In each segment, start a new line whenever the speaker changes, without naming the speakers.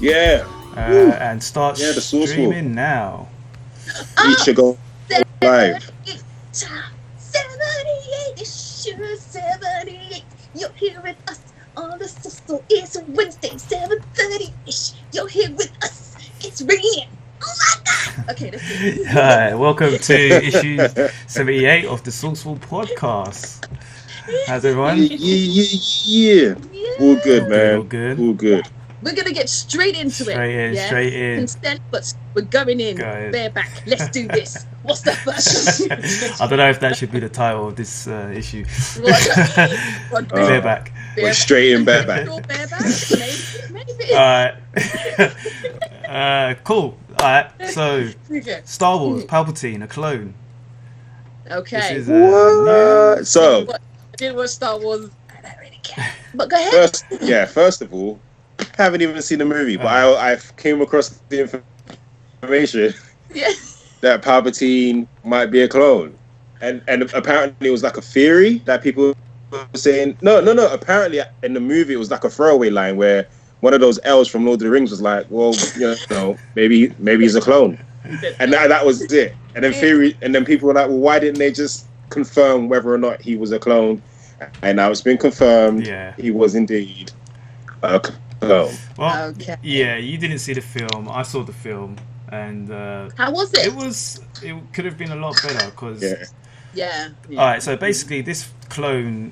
Yeah.
And start streaming now.
You should go live.
78 issues, 78. You're here with us on the social. It's Wednesday, 7:30ish. You're here with us. It's raining. Oh my God! Okay, that's it.
Hi, welcome to issue 78 of the Sourceful Podcast. How's everyone?
Yeah. All good, man.
All good.
All good.
We're gonna get straight into it.
Straight in.
Consent, but we're going in bareback. Let's do this. What's the first?
I don't know if that should be the title of this issue. Bareback.
We're straight in bareback.
Maybe. Cool. Alright, so Star Wars, Palpatine, a clone.
Okay.
This is,
so
I didn't watch Star Wars. I don't really care. But go ahead.
First of all, I haven't even seen the movie, but I came across the information that Palpatine might be a clone, and apparently it was like a theory that people were saying. No. Apparently in the movie it was like a throwaway line where one of those elves from Lord of the Rings was like, "Well, maybe he's a clone," and that was it. And then people were like, "Well, why didn't they just confirm whether or not he was a clone?" And now it's been confirmed. Yeah. He was indeed a clone.
Well, yeah, you didn't see the film. I saw the film, and
how was it?
It could have been a lot better because.
Yeah.
All right, so basically, this clone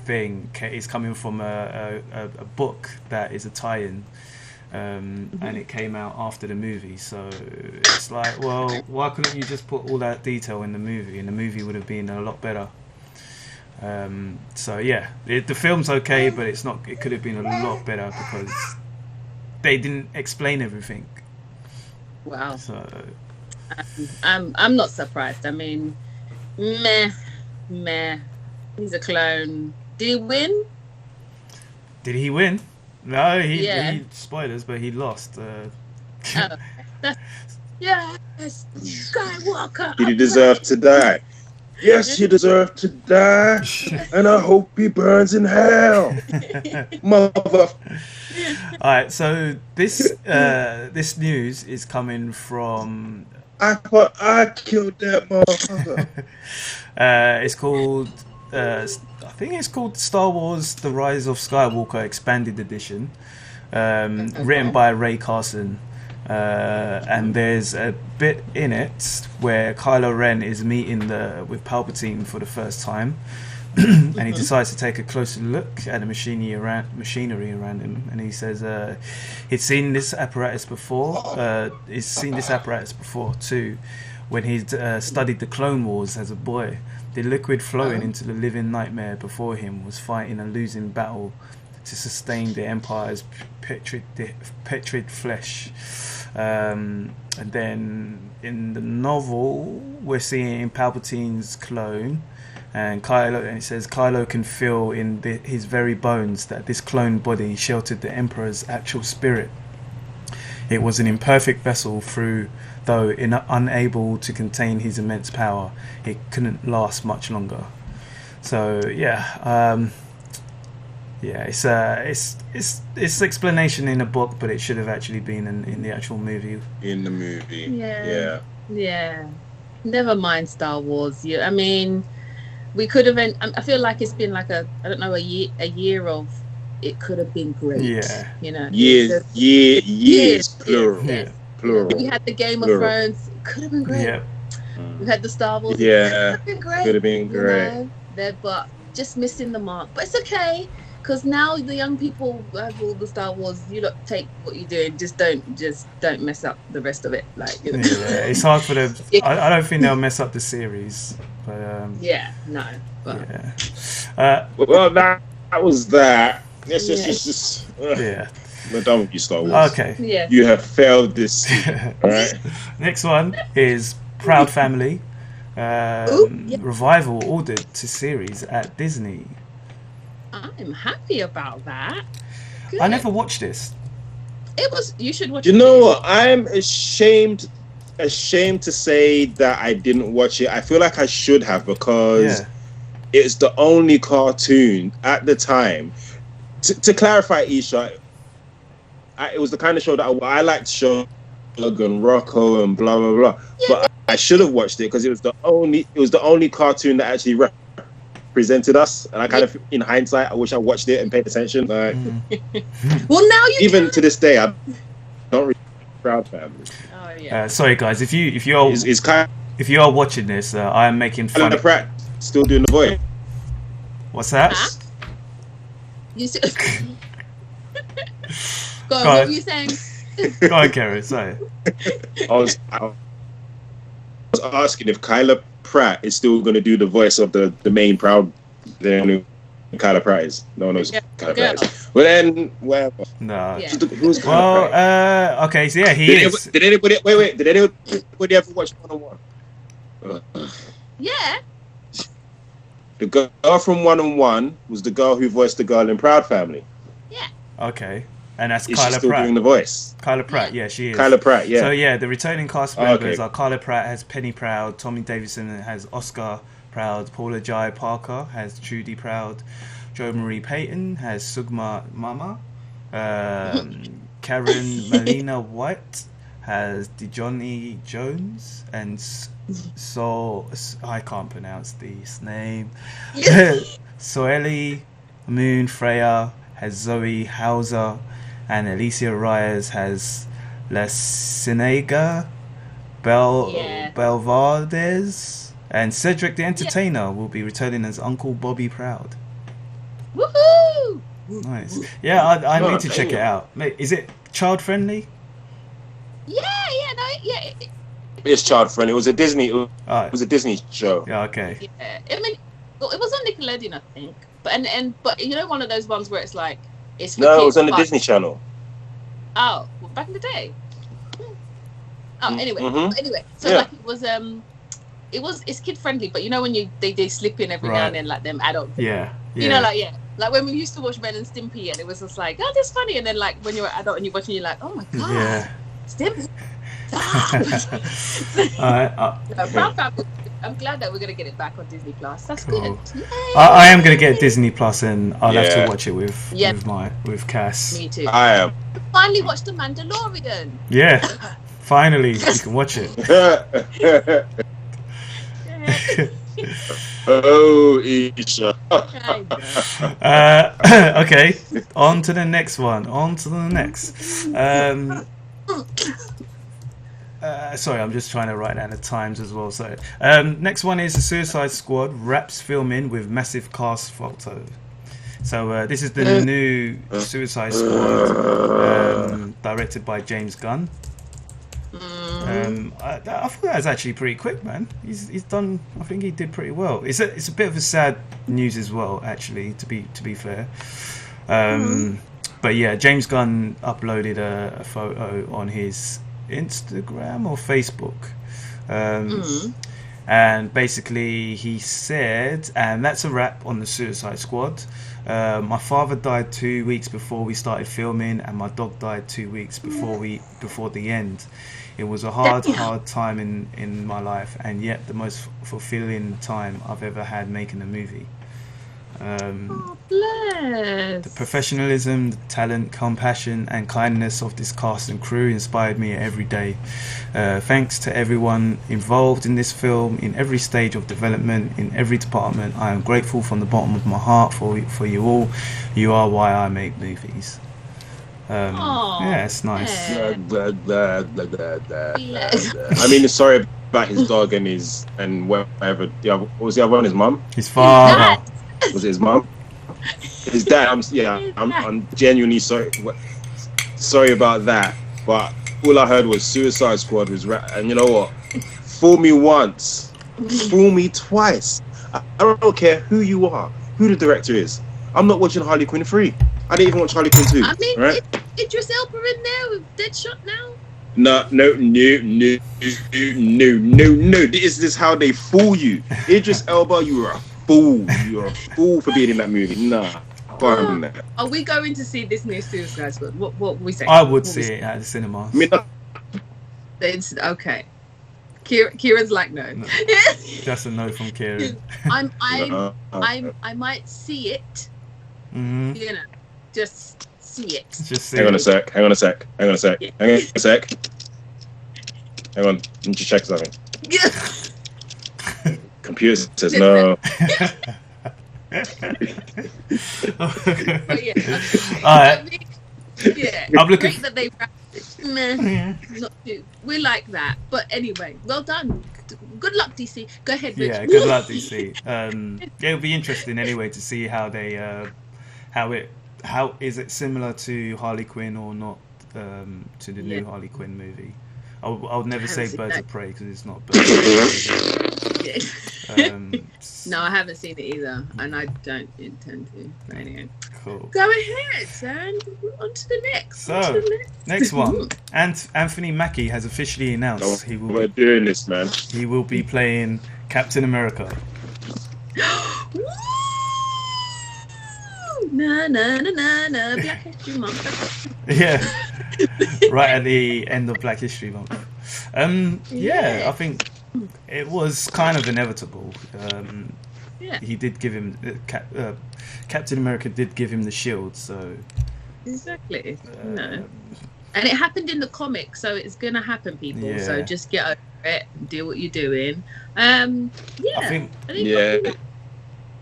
thing is coming from a book that is a tie-in, and it came out after the movie. So it's like, well, why couldn't you just put all that detail in the movie? And the movie would have been a lot better. So yeah, the film's okay, but it's not. It could have been a lot better because they didn't explain everything.
Wow.
So
I'm not surprised. I mean, meh. He's a clone. Did he win?
Did he win? No, he spoilers, but he lost.
Yes, Skywalker.
Did he deserve to die? Yes, he deserved to die, and I hope he burns in hell, mother.
All right, so this news is coming from.
I thought I killed that motherfucker.
It's called. I think it's called Star Wars: The Rise of Skywalker Expanded Edition, written by Ray Carson. And there's a bit in it where Kylo Ren is meeting with Palpatine for the first time, and he decides to take a closer look at the machinery around him, and he says he'd seen this apparatus before. He's seen this apparatus before too, when he'd studied the Clone Wars as a boy. The liquid flowing into the living nightmare before him was fighting a losing battle to sustain the Empire's putrid flesh. And then in the novel, we're seeing Palpatine's clone, and it says Kylo can feel in his very bones that this clone body sheltered the Emperor's actual spirit. It was an imperfect vessel, though unable to contain his immense power, it couldn't last much longer. So it's explanation in a book, but it should have actually been in the actual movie.
In the movie,
yeah. Never mind Star Wars. I mean, we could have. I feel like it's been like a year of. It could have been great.
Yeah.
Years.
Plural.
Yes.
Plural.
We had the Game of Thrones. Could have been great.
Yeah.
We had the Star Wars.
Yeah.
Could have been great. But just missing the mark. But it's okay. Because now the young people have all the Star Wars. You lot take what you're doing. Just don't mess up the rest of it.
Yeah, it's hard for them. I don't think they'll mess up the series. But
well, that was that. It's just. We're done with you, Star Wars.
Okay.
Yeah.
You have failed this. Right.
Next one is Proud Family. Revival ordered to series at Disney.
I'm happy about that. Good.
I never watched this.
You should watch
it. You know what? I'm ashamed to say that I didn't watch it. I feel like I should have, because it's the only cartoon at the time. To clarify, Isha, it was the kind of show that I liked. Show and Rocco and blah blah blah. Yeah, but I should have watched it because it was the only cartoon that actually represented us. And I kind of, in hindsight, I wish I watched it and paid attention. Like,
well, now you
even to this day, I don't really Proud Family.
Oh yeah.
Sorry guys, if you are watching this, I am making fun.
Kyla Pratt still doing the voice.
What's that?
Huh? You still... Go on, what were you saying?
Go on, Karen, sorry.
I was asking if Kyla Pratt is still going to do the voice of the main Proud. Then Kyla Pratt is. No one knows Kyla Pratt is. But then, whatever.
No.
Yeah.
Who's Kyla Pratt?
Okay, so yeah, he is.
Did anybody ever watch One-on-One?
Yeah.
The girl from One-on-One was the girl who voiced the girl in Proud Family.
Yeah.
Okay. And that's
Is
Kyla
she still
Pratt.
doing the voice?
Kyla Pratt, yeah, she is.
Kyla Pratt, yeah.
So yeah, the returning cast members are Kyla Pratt has Penny Proud, Tommy Davidson has Oscar Proud, Paula Jai Parker has Trudy Proud, Jo Marie Payton has Sugma Mama, Karen Melina White has Dejoni Jones, and so I can't pronounce this name. Soeli Moon Freya has Zoe Hauser, and Alicia Reyes has La Sinega Belvades, and Cedric the Entertainer will be returning as Uncle Bobby Proud.
Woohoo!
Nice. Yeah, I need to check it out. Is it child friendly?
It's child friendly. It was a Disney. It was a Disney show.
Yeah. Okay.
Yeah. I mean, well, it was on Nickelodeon, I think. But you know, one of those ones where it's like it's for kids,
it was on the Disney Channel.
Oh, well, back in the day. Oh, anyway.
Mm-hmm.
Anyway, so like it's kid friendly, but you know when they slip in every now and then, like them adult.
Yeah.
You know, like when we used to watch Ben and Stimpy, and it was just like, oh, that's funny, and then like when you're an adult and you're watching, you're like, oh my god,
yeah.
Stimpy. Proud Family. I'm glad that we're gonna get it back on Disney Plus. That's
cool.
Good.
I am gonna get Disney Plus, and I'll have to watch it with Cass.
Me too.
I am.
Finally watched The Mandalorian.
Yeah, finally you can watch it.
Oh, Isha.
Okay, on to the next one. Sorry, I'm just trying to write down the times as well. So, next one is the Suicide Squad wraps filming with massive cast photo. So this is the new Suicide Squad, directed by James Gunn. I thought that was actually pretty quick, man. He's done. I think he did pretty well. It's a bit of a sad news as well, actually. To be fair. But yeah, James Gunn uploaded a photo on his Instagram or Facebook, and basically he said, and that's a wrap on the Suicide Squad. My father died 2 weeks before we started filming, and my dog died 2 weeks before the end. It was a hard time in my life, and yet the most fulfilling time I've ever had making a movie.
Bless.
The professionalism, the talent, compassion and kindness of this cast and crew inspired me every day. Thanks to everyone involved in this film, in every stage of development, in every department. I am grateful from the bottom of my heart for you all. You are why I make movies. Yeah, it's nice.
I mean, sorry about his dog and whatever. What was the other one? His mum?
His father.
Was it his mum? His dad. I'm genuinely sorry about that. But all I heard was Suicide Squad was and you know what? Fool me once, fool me twice. I don't care who you are, who the director is. I'm not watching Harley Quinn 3. I didn't even watch Harley Quinn 2.
I mean,
right?
Idris Elba in there with Deadshot now.
No. This is how they fool you. Idris Elba, you are a fool. You're a fool for being in that movie. Nah. That.
Are we going to see this new Suicide Squad? What we say?
I would see it at the cinema.
I mean,
it's okay. Kieran's like no.
Just a no from Kieran.
I might see it.
Mm-hmm.
You know, just see it.
Just see
Hang on
it.
a sec. Hang on a sec. Hang on a sec.
Yeah.
Hang on a sec. Hang on. Let me just check something. Computer says no.
But yeah,
Alright.
yeah.
I'm looking-
Great that they wrapped it. Meh, not too. We like that. But anyway, well done. Good luck, DC. Go ahead, Rich.
Yeah, good luck, DC. It'll be interesting anyway to see how they, how is it similar to Harley Quinn or not, to the new Harley Quinn movie. I'll never say
seen
Birds
that.
of Prey because it's not Birds of Prey.
No, I haven't seen it either, and I don't intend to. But anyway,
Cool.
go ahead, and on to the next.
So,
on to the
next one. Anthony Mackie has officially announced
We're doing this, man.
he will be playing Captain America.
Woo! Na na na na na. Black History Month.
Yeah, right at the end of Black History Month. Yeah, I think it was kind of inevitable.
Yeah,
He did give him Captain America did give him the shield, so
exactly. No, and it happened in the comic, so it's gonna happen, people.
Yeah.
So just get over it, do what you're doing. Yeah,
I think
Yeah.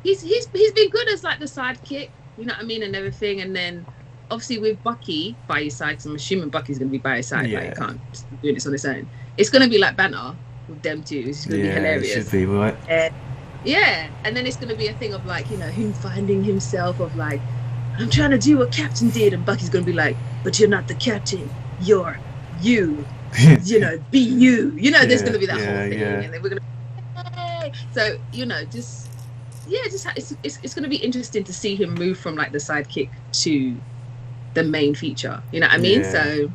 he's been good as like the sidekick, you know what I mean, and everything. And then obviously with Bucky by his side, 'cause I'm assuming Bucky's gonna be by his side.
Yeah.
Like, he can't just be doing this on his own. It's gonna be like banter with them two. It's gonna be
it
hilarious.
should be right.
Yeah, and then it's gonna be a thing of like, you know, him finding himself of like, I'm trying to do what Captain did, and Bucky's gonna be like, but you're not the captain, you're you. You know, be you. You know, there's gonna be that whole thing, and then we're gonna. Hey! So you know, it's going to be interesting to see him move from like the sidekick to the main feature. You know what I mean?
Yeah.
So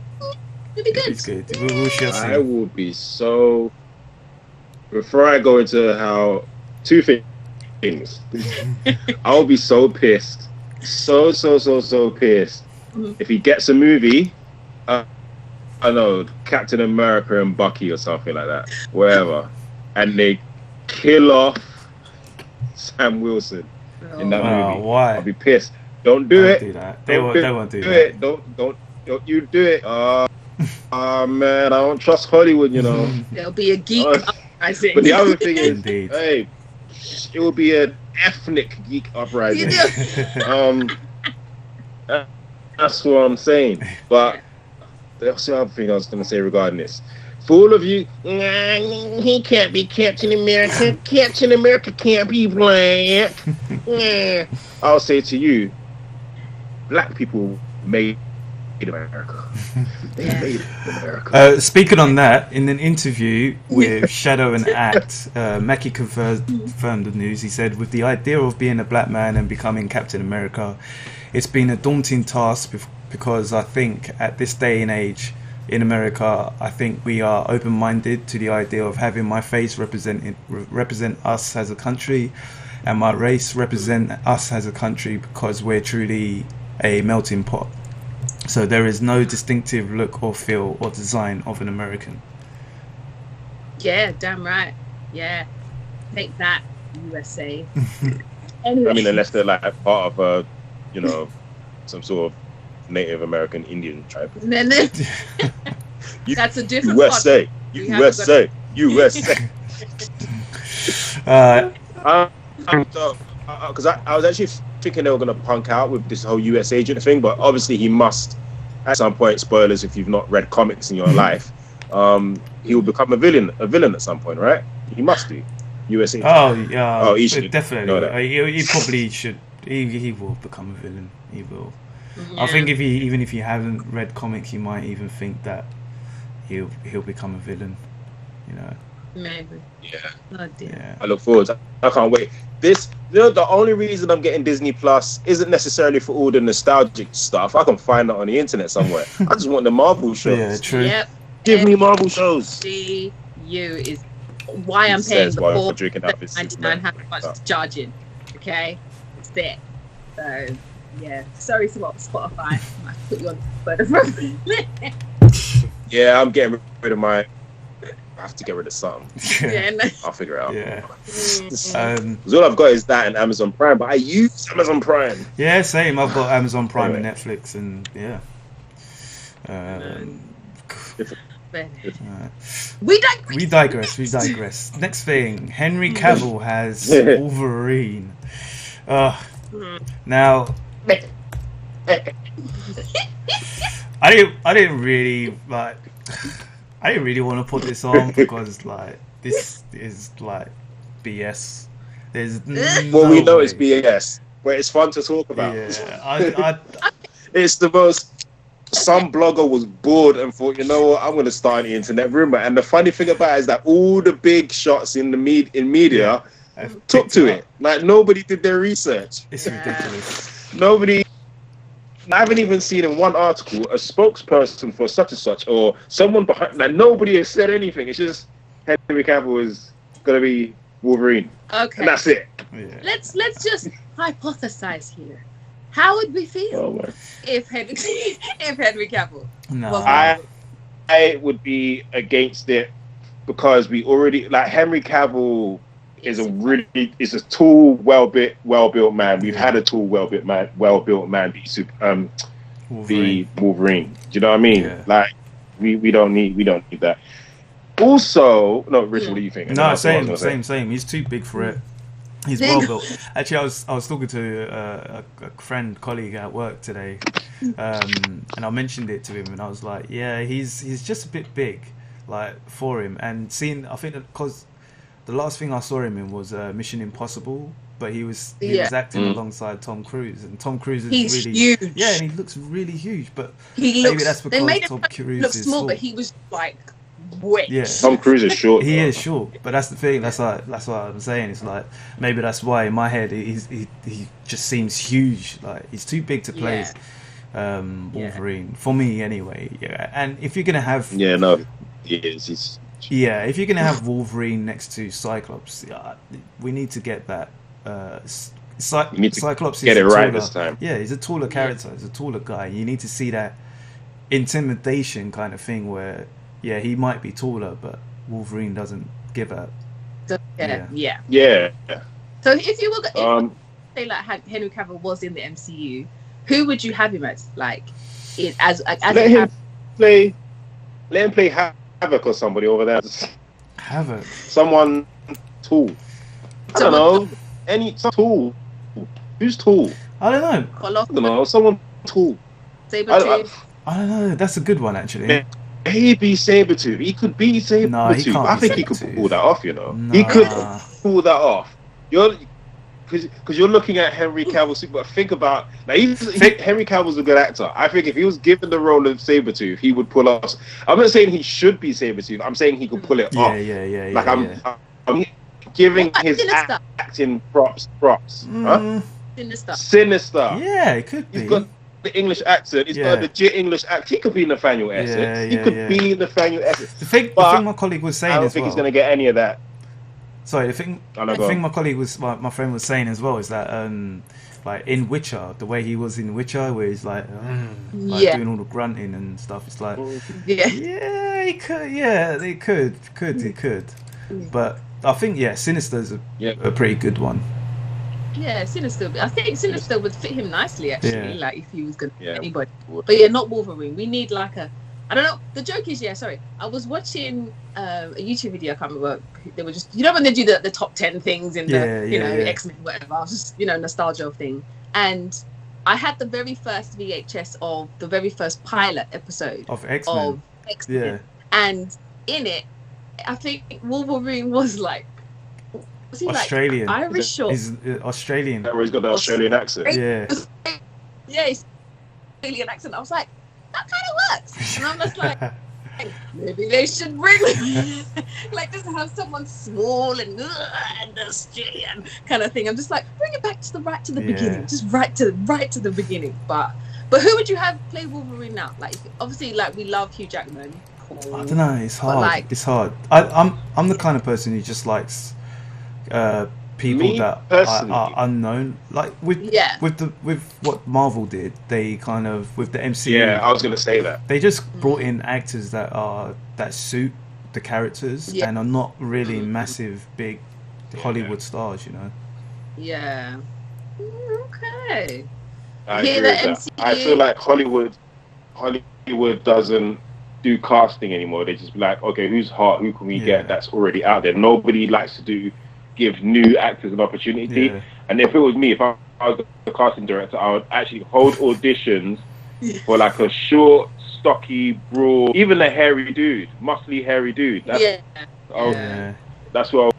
it'll be good.
It's good. We shall see.
I will be so. Before I go into how two things, I'll be so pissed, so pissed if he gets a movie. I know Captain America and Bucky or something like that, whatever, and they kill off Sam Wilson in that movie.
Why?
I'll be pissed. Don't do it.
Do that. They won't do that.
It. Don't you do it. Man, I don't trust Hollywood, you know.
There'll be a geek uprising.
But the other thing is,
Indeed.
hey, it will be an ethnic geek uprising. That's what I'm saying. But that's the other thing I was going to say regarding this. For all of you, he can't be Captain America. Captain America can't be black. I'll say to you, black people made America. They made America.
Speaking on that, in an interview with Shadow and Act, Mackie confirmed the news. He said, with the idea of being a black man and becoming Captain America, it's been a daunting task because I think at this day and age in America, I think we are open-minded to the idea of having my face represent us as a country and my race represent us as a country because we're truly a melting pot. So there is no distinctive look or feel or design of an American.
Yeah, damn right. Yeah. Take that, USA. Anyway.
I mean, unless they're like part of some sort of Native American Indian tribe.
That's a different
USA. USA. Because I was actually thinking they were going to punk out with this whole US agent thing, but obviously he must, at some point, spoilers if you've not read comics in your life, he will become a villain at some point, right? He must be. US agent.
Oh, yeah.
Oh, he should
definitely.
know that.
He probably should. He will become a villain. He will.
Yeah.
I think even if you haven't read comics, you might even think that he'll become a villain. You know.
Maybe.
Yeah.
Oh dear.
Yeah.
I look forward to I can't wait. This, the only reason I'm getting Disney Plus isn't necessarily for all the nostalgic stuff. I can find that on the internet somewhere. I just want the Marvel shows.
Yeah, true.
Yep.
Give me Marvel shows.
DU is why I'm paying the $4.99 how much it's charging. Okay, it's there. So yeah, sorry to Spotify. I might put you on Spotify.
Yeah, I'm getting rid of my I have to get rid of something.
Yeah, no.
I'll figure it out.
Yeah.
Because all I've got is that and Amazon Prime, but I use Amazon Prime.
Yeah, same. I've got Amazon Prime
Anyway.
and Netflix, and yeah.
We digress.
We digress. Next thing, Henry Cavill has Wolverine. Now, I didn't really like. I didn't really want to put this on because like this is like BS. There's
Well, we know it's BS, but it's fun to talk about.
Yeah,
It's the most. Some blogger was bored and thought, you know what, I'm going to start an internet rumor. And the funny thing about it is that all the big shots in the media took to it. Like nobody did their research.
It's ridiculous.
Nobody. I haven't even seen in one article a spokesperson for such and such or someone behind. Like nobody has said anything. It's just Henry Cavill is going to be Wolverine.
Okay,
and that's it.
Yeah.
Let's just hypothesize here. How would we feel if Henry Cavill?
No,
I would be against it because we already like Henry Cavill is a tall, well built man. We've had a tall, well built man be Wolverine. Do you know what I mean?
Yeah.
Like we don't need that. Also, no, Rich, what do you think?
No, same. He's too big for it. He's well built. Actually, I was talking to a friend, colleague at work today, and I mentioned it to him, and I was like, yeah, he's just a bit big, like for him. And I think because the last thing I saw him in was Mission Impossible, but he was acting alongside Tom Cruise, and Tom Cruise is really
huge.
Yeah, and he looks really huge, but
maybe
that's because
they made
Tom
him
Cruise
look
is
small,
short.
but he was like. Wait.
Yeah,
Tom Cruise is short.
He is short, but that's the thing. That's what I'm saying. It's like maybe that's why in my head he just seems huge. Like he's too big to play Wolverine for me anyway. Yeah, and if you're gonna have
he is.
If you're gonna have Wolverine next to Cyclops, we need to get that. Cyclops
get
is
it right
taller,
this time.
Yeah, he's a taller character. He's a taller guy. You need to see that intimidation kind of thing where. Yeah, he might be taller, but Wolverine doesn't give a.
Yeah.
So if you were, say like Henry Cavill was in the MCU, who would you have him as? Like, let him
play Havoc or somebody over there.
Havoc.
Someone tall. I don't know. Some tall. Who's tall?
I don't know.
I don't know. Someone tall.
Sabretooth.
I don't know. That's a good one, actually.
Maybe Sabretooth. He could be Sabretooth.
No, he can't.
I think he could pull that off, you know. He could pull that off. Because you're looking at Henry Cavill, but think about Henry Cavill's a good actor. I think if he was given the role of Sabretooth, he would pull off. I'm not saying he should be Sabretooth. I'm saying he could pull it off.
Yeah.
Like I'm giving his acting props. Sinister.
Yeah, it could be.
He's got the English accent. He's got a legit English accent. He could be Nathaniel Essex. He could be Nathaniel Essex.
The thing my colleague was saying
I don't think he's going to get any of that.
Sorry, the thing my colleague my friend was saying as well is that like in Witcher, the way he was in Witcher, where he's like doing all the grunting and stuff. It's like he could, but I think Sinister's a pretty good one.
Yeah, Sinister. I think Sinister would fit him nicely, actually.
Yeah.
Like if he was gonna anybody, but not Wolverine. We need like I don't know. The joke is, sorry. I was watching a YouTube video. I can't remember. They were just, when they do the top 10 things in the X-Men, whatever. I was just, nostalgia thing. And I had the very first VHS of the very first pilot episode
of X-Men. Yeah.
And in it, I think Wolverine was like. Was he
Australian,
like Irish or
he's Australian?
Where he's got the Australian accent.
Yeah, he's Australian accent. I was like, that kind of works. And I'm just like, maybe they should bring like just have someone small and Australian kind of thing. I'm just like, bring it back to the beginning, just right to the beginning. But who would you have play Wolverine now? Like obviously, like we love Hugh Jackman. Cool.
I don't know. It's hard. It's hard. I'm the kind of person who just likes. People that are unknown, like with what Marvel did, they kind of with the MCU.
Yeah, I was gonna say that
they just brought in actors that suit the characters and are not really massive, big Hollywood stars, you know.
Yeah. Okay.
I agree with that. I feel like Hollywood doesn't do casting anymore. They just be like, okay, who's hot? Who can we get that's already out there? Nobody likes to give new actors an opportunity. Yeah. And if it was me, if I was the casting director, I would actually hold auditions for like a short, stocky, broad, even a hairy dude, muscly hairy dude. That's what.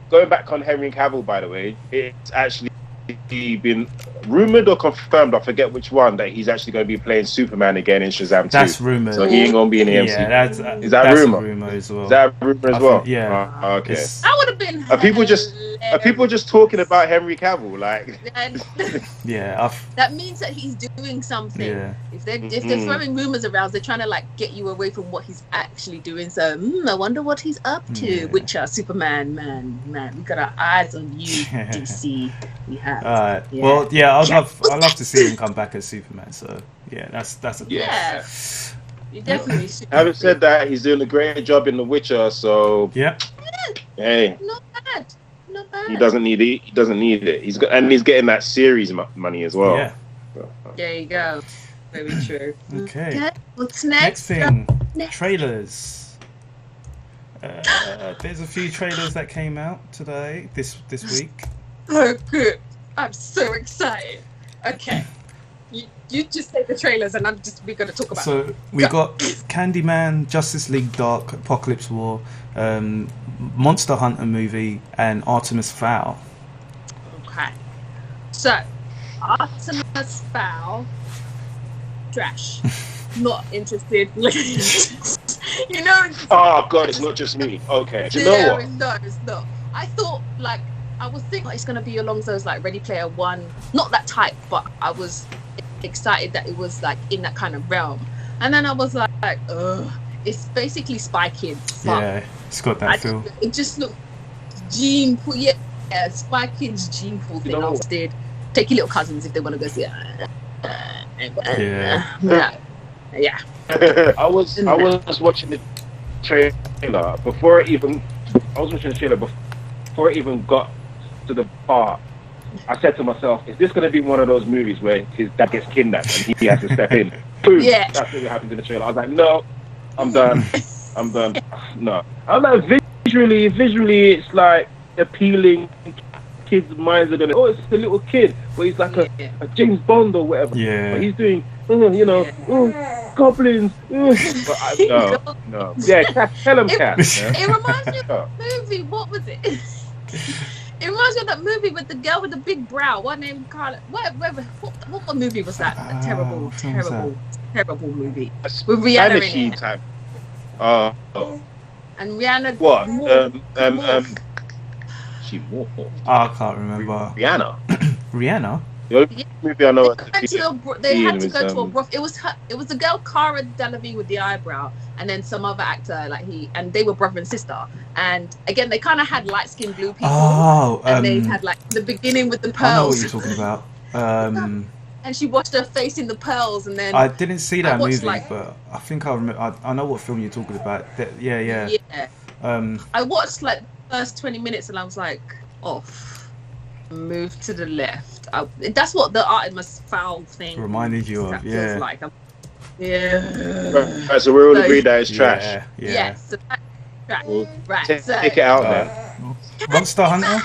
Going back on Henry Cavill, by the way, it's actually been rumored or confirmed, I forget which one, that he's actually going to be playing Superman again in Shazam 2.
That's rumored.
So he ain't going to be in the MCU.
Is
that
that's
rumor?
A rumor as well.
Is that a rumor as well?
Yeah.
Okay.
That would have been.
Are people just talking about Henry Cavill? Like,
that means that he's doing something.
Yeah.
If they're throwing rumors around, they're trying to like get you away from what he's actually doing. So I wonder what he's up to.
Yeah.
Witcher, Superman, man, we got our eyes on you, DC. We have.
Well, I'd love to see him come back as Superman. So that's a plus.
You definitely should.
Having said that, he's doing a great job in The Witcher. So hey,
not bad.
He doesn't need it. He doesn't need it. He's getting that series money as well.
Yeah.
There you go. Very true.
Okay.
What's next?
Next thing, trailers. There's a few trailers that came out today, this week.
Oh, good. I'm so excited. Okay. You just say the trailers and we're going to talk about
So
it.
We got Candyman, Justice League Dark, Apocalypse War, Monster Hunter movie, and Artemis Fowl.
Okay. So, Artemis Fowl, trash. Not interested. You know.
Oh God, it's not just me. Okay. Do you know what?
No, it's not. I thought I was thinking it's gonna be along those like Ready Player One, not that type, but I was excited that it was like in that kind of realm. And then I was like, ugh, it's basically Spy Kids.
Yeah, it's got that feel.
It just looked gene pool. Yeah, Spy Kids gene pool thing. I did. Take your little cousins if they want to go see it. Yeah.
I was watching the trailer before it even. I was watching the trailer before it even got to the part. I said to myself, "Is this going to be one of those movies where his dad gets kidnapped and he has to step in?" Boom!
Yeah.
That's what happened in the trailer. I was like, "No, I'm done. I'm done." No, I'm like visually, it's like appealing. Kids' minds are gonna. Oh, it's a little kid, but he's like a James Bond or whatever.
Yeah.
But he's doing, goblins. But no. Yeah, tell him, Cat.
It reminds me of that movie. What was it? It reminds me of that movie with the girl with the big brow. What name? Carla? What movie was that? A terrible movie with Rihanna in it.
Time.
And Rihanna.
What? She wore.
I can't remember.
Rihanna. The only movie I know.
They had to go to a broth. It was the girl Cara Delevingne with the eyebrow, and then some other actor and they were brother and sister. And again, they kind of had light skinned blue people. And they had like the beginning with the pearls.
I know what you're talking about.
And she washed her face in the pearls, and then
I didn't see that movie, but I think I remember. I know what film you're talking about. Yeah.
I watched like the first 20 minutes, and I was like, off. Move to the left. That's what the Artemis Fowl thing
reminded you of. Yeah.
Like.
Right, so we're all agreed that it's trash.
Yeah.
Yes. So trash. Right.
Take it out then.
Monster Hunter.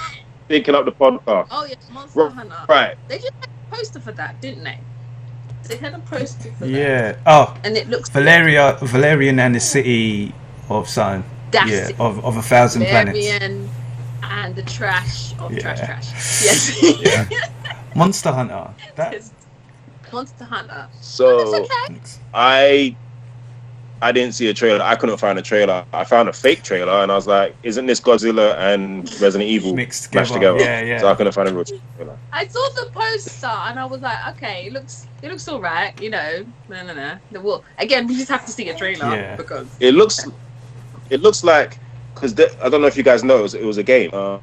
Thinking up the podcast.
Oh yeah, Monster Hunter.
Right.
They just had a poster for that, didn't they? They had a poster for that.
Yeah. Oh.
And it looks
Valerian and the City of Sun.
That's
of 1,000 planets.
Valerian and the trash of trash. Yes.
Yeah. Monster Hunter.
Monster Hunter.
So
okay.
I didn't see a trailer. I couldn't find a trailer. I found a fake trailer, and I was like, "Isn't this Godzilla and Resident Evil
mixed
mashed together?"
Yeah.
So I couldn't find a real trailer.
I saw the poster, and I was like, "Okay, it looks all right." You know, no. Well, again, we just have to see a trailer because
it looks like because I don't know if you guys know it was a game.
I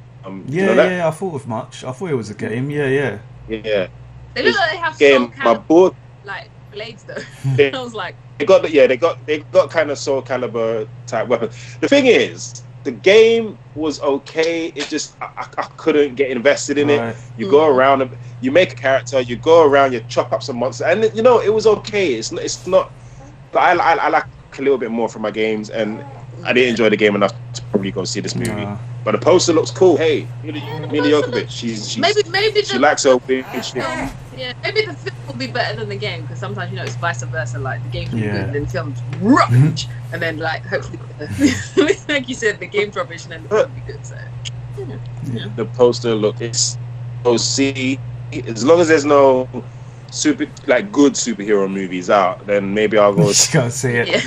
thought of much. I thought it was a game.
Yeah.
They look like they have
game. My board.
like blades though. I was like,
they got kind of Soul Calibur type weapons. The thing is, the game was okay. It just I couldn't get invested in it. You go around, you make a character, you go around, you chop up some monsters, and it was okay. It's not. But I like a little bit more from my games, and I didn't enjoy the game enough to probably go see this movie. But the poster looks cool. Hey, Mila Jovovich, she's
maybe
she likes her big shit.
Yeah, maybe the film will be better than the game, because sometimes it's vice versa. Like the game's really good, and then the film's rubbish, and then like hopefully, like you said, the game's rubbish, and then the film will be good. So
the poster look it's see as long as there's no good superhero movies out, then maybe I'll go
see it.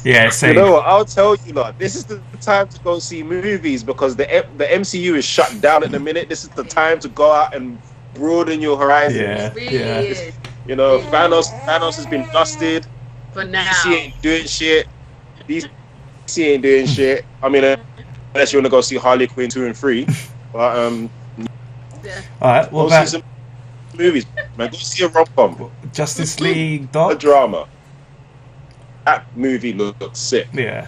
Yeah, same.
You know what? I'll tell you, like, this is the time to go see movies, because the MCU is shut down at the minute. This is the time to go out and broaden your horizons.
Yeah.
You know, Thanos has been dusted.
For now,
DC ain't doing shit. DC ain't doing shit. I mean, unless you want to go see Harley Quinn 2 and 3. But
all right, well,
go see some movies, man. Go see a rom-com.
Justice League Dark?
A drama. That movie looks sick.
Yeah.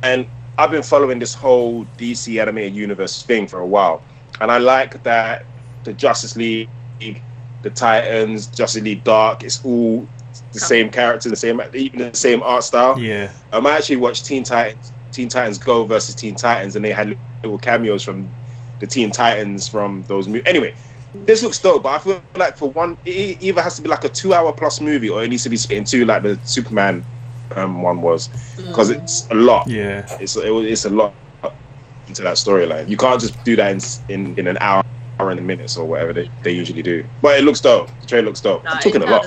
And I've been following this whole DC animated universe thing for a while, and I like that the Justice League, the Titans, Justice League Dark, it's all the same characters, even the same art style.
Yeah.
I actually watched Teen Titans Go versus Teen Titans, and they had little cameos from the Teen Titans from those movies. Anyway, this looks dope, but I feel like for one, it either has to be like a 2-hour plus movie, or it needs to be split in two, like the Superman one was, because it's a lot.
Yeah,
it's a lot into that storyline. You can't just do that in an hour and a minute or whatever they usually do. But it looks dope. The trailer looks dope. I'm talking a lot.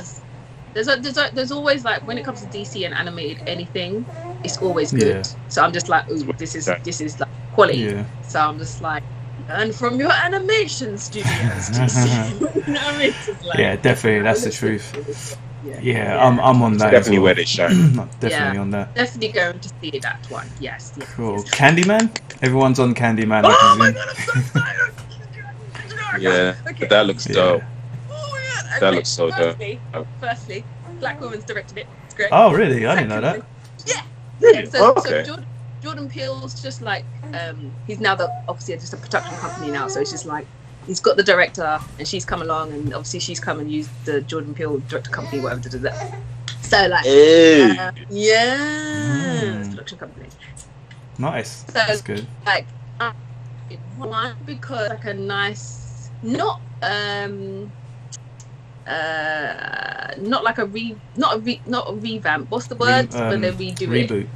There's always, like, when it comes to DC and animated anything, it's always good.
Yeah.
So I'm just like, ooh, this is like quality.
Yeah.
So I'm just like, learn from your animation studios, DC. You know what I mean? Like,
yeah, definitely, that's the truth. Yeah, I'm on that.
Definitely where they shine.
Definitely on that.
Definitely going to see that one. Yes.
Cool. Candyman? Everyone's on Candyman.
Oh my god, I'm so excited!
Yeah,
okay.
But that looks dope.
Oh my god.
That looks so
dope. Firstly, Black Woman's directed it. It's great.
Oh really? I didn't know that.
Yeah.
Really?
So
Okay.
Jordan Peele's just like he's now obviously just a production company now, so it's just like he's got the director and she's come along, and obviously she's come and used the Jordan Peele director company, whatever. So like, production company.
Nice. So that's good.
Like, one, because like a nice, not like a revamp. What's the word? When they redo
reboot.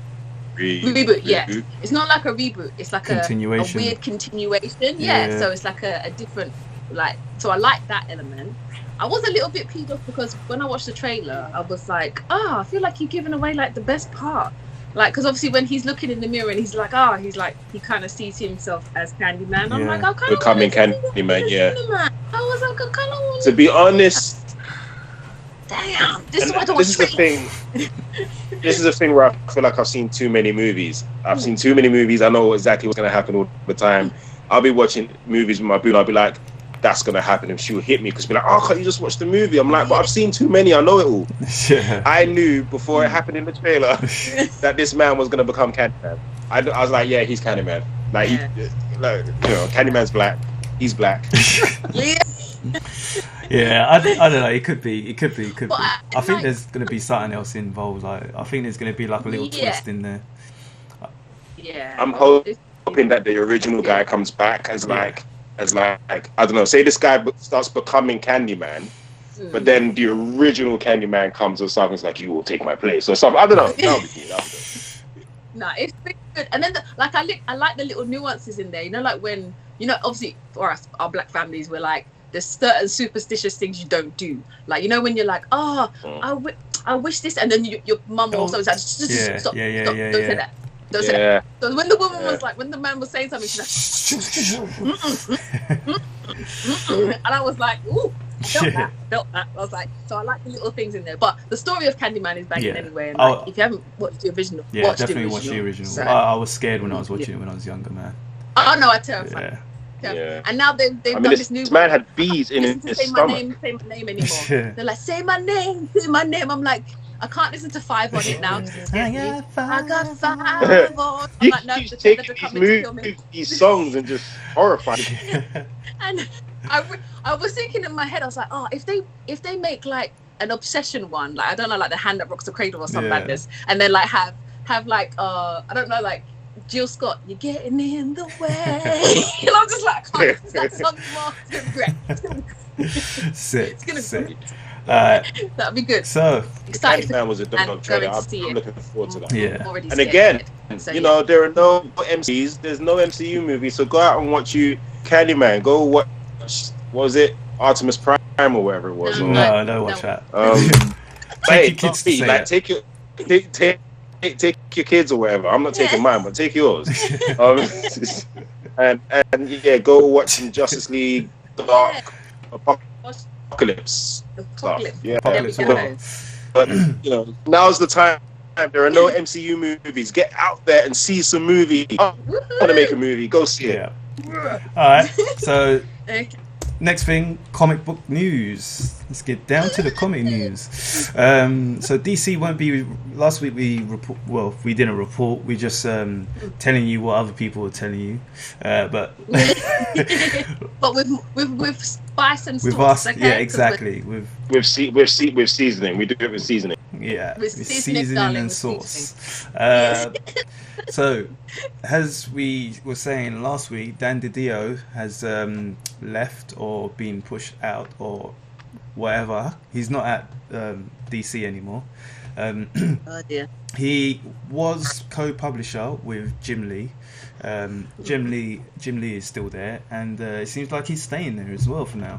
Reboot, yeah. It's not like a reboot. It's like a weird continuation. Yeah. So it's like a different, like. So I like that element. I was a little bit peed off because when I watched the trailer, I was like, I feel like you're giving away like the best part. Like, because obviously when he's looking in the mirror and he's like, he kind of sees himself as Candyman. I'm like, I kind of
becoming Candyman, yeah.
I was like, I kind of want
to be honest.
Damn, this is
the thing. This is the thing where I feel like I've seen too many movies. I've seen too many movies. I know exactly what's going to happen all the time. I'll be watching movies with my boo and I'll be like, that's going to happen, and she'll hit me because be like, can't you just watch the movie? I'm like, but I've seen too many. I know it all.
Yeah.
I knew before it happened in the trailer that this man was going to become Candyman. I was like, yeah, he's Candyman. Like, Candyman's black. He's black.
Yeah, I don't know. It could be.
But
I think there's going to be something else involved. Like, I think there's going to be like a little twist in there.
Yeah.
I'm hoping that the original guy comes back as like I don't know. Say this guy starts becoming Candyman, but then the original Candyman comes or something. It's like, you will take my place or something. I don't know. That'll be cool.
No, it's pretty good. And then I like the little nuances in there. You know, like when obviously for us, our black families, we're like, there's certain superstitious things you don't do. Like, when you're like, I wish this, and then your mum also said, stop, don't say that. Don't say that. So when the woman was like, when the man was saying something, she's like, and I was like, ooh, felt that. I was like, so I like the little things in there. But the story of Candyman is banging anyway. And if you haven't watched the original,
watch the original. So, I was scared when I was watching it when I was younger, man.
Oh no, I terrified.
Yeah.
And now they've done this new.
This man had bees in his stomach.
Say my name anymore. They're like, say my name. I'm like, I can't listen to 5 on it now. I got 5 on. I'm like, no,
these songs and just horrifying.
And I was thinking in my head, I was like, oh, if they make like an obsession one, like I don't know, like The Hand That Rocks the Cradle or some madness, and then like have like I don't know, like Jill Scott, you're getting in the way. And I'm just like, I can't listen to that song more.
Sick.
It's gonna
sick.
That'd be good.
So
Candyman was a dog trailer. I'm looking forward to that.
Yeah.
And again, you know, there are no MCs. There's no MCU movie, so go out and watch Candyman. Go watch. What was it? Artemis Prime or whatever it was.
No, watch that.
Take your kids. Like take your kids or whatever. I'm not taking mine, but take yours. And yeah, go watch some Justice League, Dark, Apocalypse stuff. Yeah, but you know, now's the time. There are no MCU movies. Get out there and see some movies. I want to make a movie. Go see it.
All right. So next thing, comic book news. Let's get down to the comic news. So DC won't be. Last week we didn't report. We just telling you what other people were telling you. But
with spice and sauce.
With us,
okay?
yeah, exactly.
With seasoning. We do it with seasoning.
Yeah,
with
seasoning and sauce. So, as we were saying last week, Dan DiDio has left or been pushed out or whatever. He's not at DC anymore.
Oh dear.
He was co-publisher with Jim Lee. Jim Lee is still there, and it seems like he's staying there as well for now.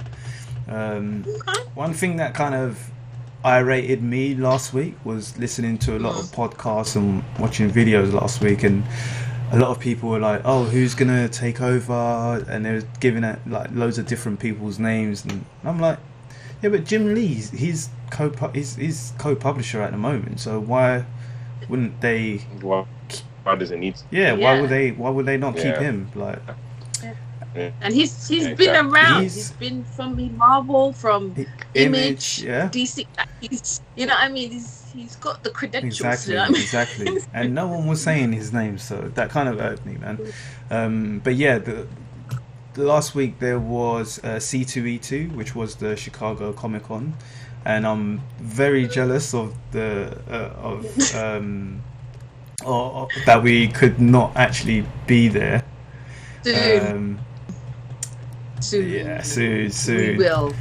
One thing that kind of irated me last week was listening to a lot of podcasts and watching videos last week, and a lot of people were like, oh, who's gonna take over, and they were giving it like loads of different people's names, and I'm like, yeah, but Jim Lee, he's co-publisher at the moment, so why wouldn't they?
Why does it need to?
Yeah, why would they not keep him? Like,
and he's been around. He's been from Marvel, from Image, DC. He's, you know what I mean? He's got the credentials.
Exactly,
you know what I mean?
exactly. And no one was saying his name, so that kind of hurt me, man. But yeah, the last week there was C2E2, which was the Chicago Comic Con, and I'm very jealous of that we could not actually be there. Soon.
We will.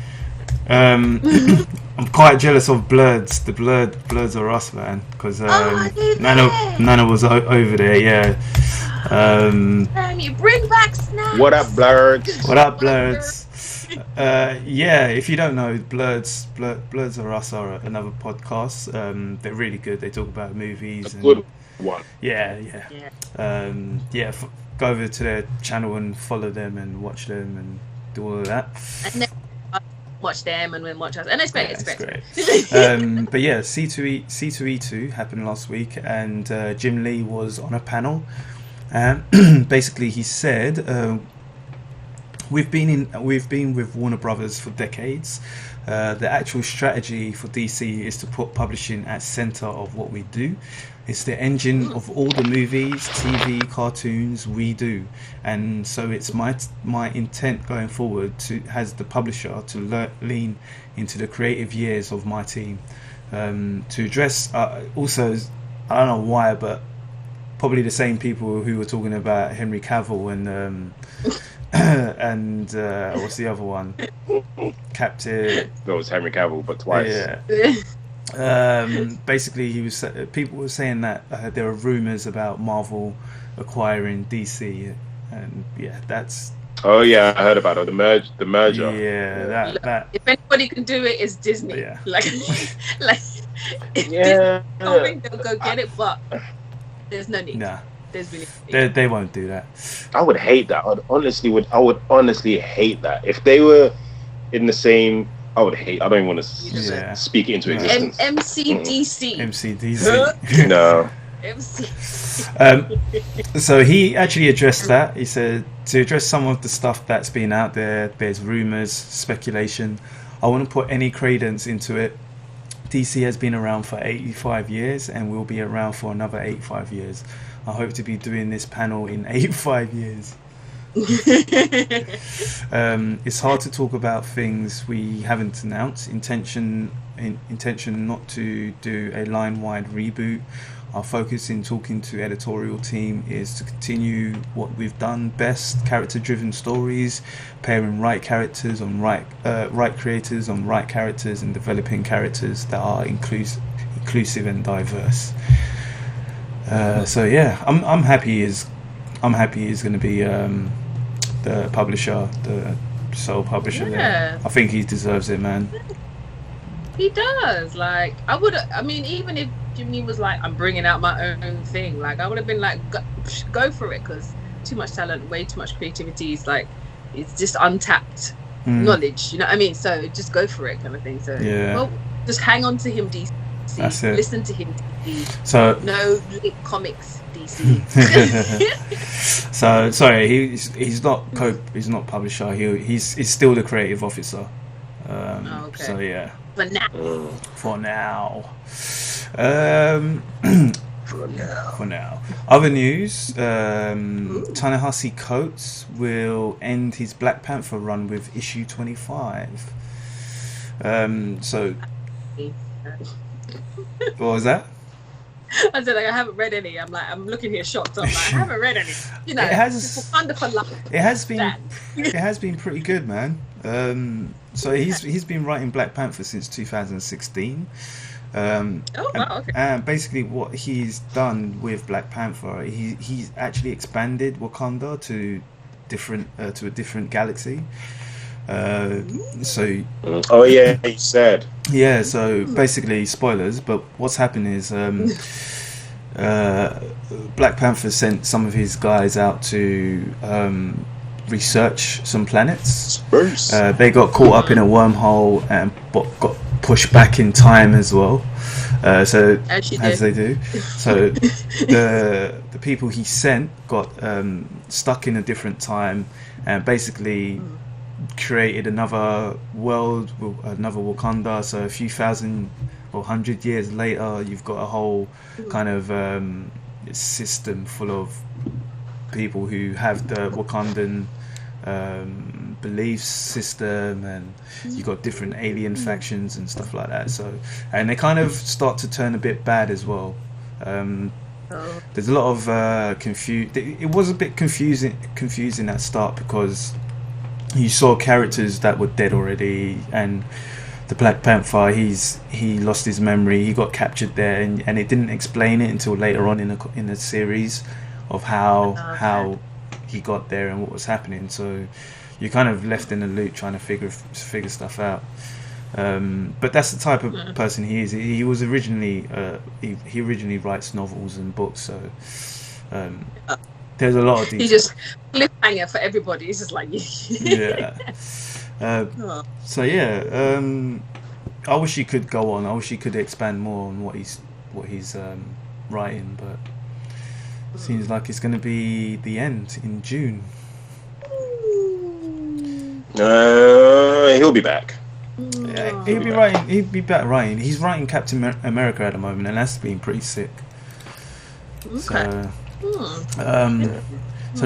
I'm quite jealous of Blurds. The Blurds are us, man, because Nana was over there. Yeah.
You bring back snacks.
What up, Blurds?
What up, Blurds? Yeah, if you don't know, Blurds are us are another podcast. They're really good. They talk about movies.
Good one.
Yeah. Go over to their channel and follow them and watch them and do all of that.
And then watch them and then watch us, and it's great. It's great.
But yeah, C2E2 happened last week, and Jim Lee was on a panel. Basically, he said, we've been with Warner Brothers for decades. The actual strategy for DC is to put publishing at center of what we do. It's the engine of all the movies, TV, cartoons we do, and so it's my intent going forward as the publisher to lean into the creative years of my team, to address also, I don't know why, but probably the same people who were talking about Henry Cavill and what's the other one? Captain.
That was Henry Cavill, but twice.
Yeah. Basically, people were saying that there are rumors about Marvel acquiring DC, and yeah, that's.
Oh yeah, I heard about it. The merger.
Yeah, that.
If anybody can do it, it's Disney.
Yeah.
Like, if Disney's going, they'll go get it, but there's no need.
Nah.
There's really.
They won't do that.
I would hate that. I would honestly hate that if they were in the same. I would hate. I don't even want to speak it into existence.
MCDC.
MCDC.
No.
So he actually addressed that. He said, to address some of the stuff that's been out there, there's rumours, speculation. I wouldn't put any credence into it. DC has been around for 85 years and will be around for another 85 years. I hope to be doing this panel in 85 years. It's hard to talk about things we haven't announced. Intention not to do a line-wide reboot. Our focus in talking to editorial team is to continue what we've done best: character-driven stories, pairing right characters on right creators on right characters, and developing characters that are inclusive and diverse. So yeah, I'm happy. He's going to be the publisher, the sole publisher there. I think he deserves it, man.
He does. Like, I mean, even if Jimmy was like, I'm bringing out my own thing, like, I would have been like, go for it, because too much talent, way too much creativity is like, it's just untapped knowledge, you know what I mean? So just go for it, kind of thing. So
yeah, well,
just hang on to him, DC.
That's it.
Listen to him, DC.
So
no lit comics, DC.
So sorry, he's not publisher. He's still the creative officer.
Okay.
So yeah.
For now.
For now. Other news: Ta-Nehisi Coates will end his Black Panther run with issue 25. So, what was that?
I said, like, I haven't read any. I'm looking here shocked. I'm like, I haven't read any. You know,
it has been pretty good, man. So he's been writing Black Panther since 2016.
Okay.
And basically, what he's done with Black Panther, he's actually expanded Wakanda to a different galaxy. So.
Oh yeah, he said.
Yeah. So basically, spoilers. But what's happened is, Black Panther sent some of his guys out to research some planets. They got caught up in a wormhole and got pushed back in time as well. As they do. So the people he sent got stuck in a different time and basically created another world, another Wakanda. So a few thousand or 100 years later, you've got a whole kind of system full of people who have the Wakandan belief system, and you got different alien factions and stuff like that. So, and they kind of start to turn a bit bad as well. There's a lot of it was a bit confusing at start, because you saw characters that were dead already, and the Black Panther, he lost his memory, he got captured there, and it didn't explain it until later on in the series of how he got there and what was happening. So you're kind of left in the loop trying to figure stuff out. But that's the type of person he is. He was originally he originally writes novels and books, so there's a lot of detail.
He just cliffhanger for everybody. He's just like
yeah. So yeah, I wish he could go on. I wish he could expand more on what he's writing, but seems like it's going to be the end in June.
He'll be back.
Yeah, he'll be writing. He'll be back writing. He's writing Captain America at the moment, and that's been pretty sick.
Okay.
So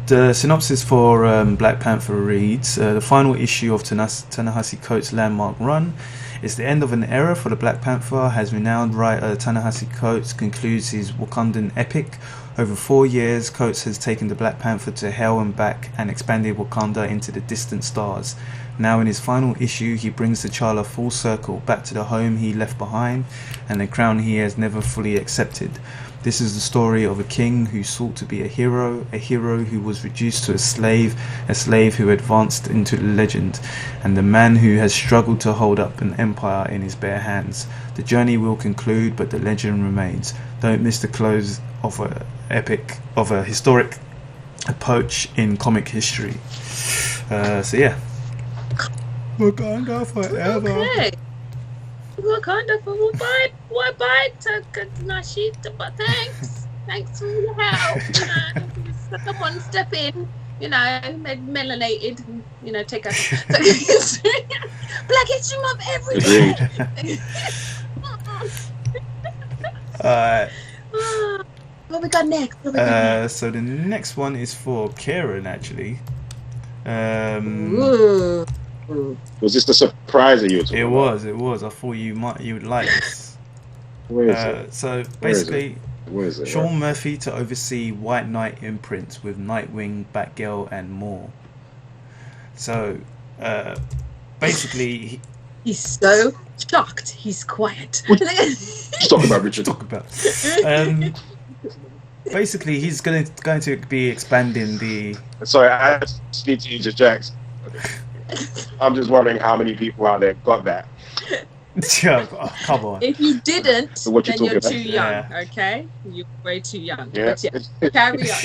the synopsis for Black Panther reads: the final issue of Ta-Nehisi Coates' landmark run is the end of an era for the Black Panther. As renowned writer Ta-Nehisi Coates concludes his Wakandan epic. Over 4 years, Coates has taken the Black Panther to hell and back and expanded Wakanda into the distant stars. Now in his final issue, he brings T'Challa full circle back to the home he left behind and the crown he has never fully accepted. This is the story of a king who sought to be a hero who was reduced to a slave who advanced into legend, and the man who has struggled to hold up an empire in his bare hands. The journey will conclude, but the legend remains. Don't miss the close of a historic approach in comic history. So yeah, Wakanda forever.
Okay. Wakanda for what bite? But thanks for your help. Someone step in. Melanated. Take us. Black History Month everywhere. What we got next?
So the next one is for Kieran, actually.
Was this the surprise that you were talking about?
It was. I thought you would like this.
Where is it?
So basically,
Where is it?
Sean Murphy to oversee White Knight imprints with Nightwing, Batgirl, and more. So basically,
he's so shocked. He's quiet.
Just talking about Richard.
Basically, he's going to be expanding the.
Sorry, I just need to interject. I'm just wondering how many people out there got that.
Come on.
If you didn't,
So what
then
you're
you're
talking
too
about?
young. Okay, you're way too young.
Yeah.
But yeah, carry on.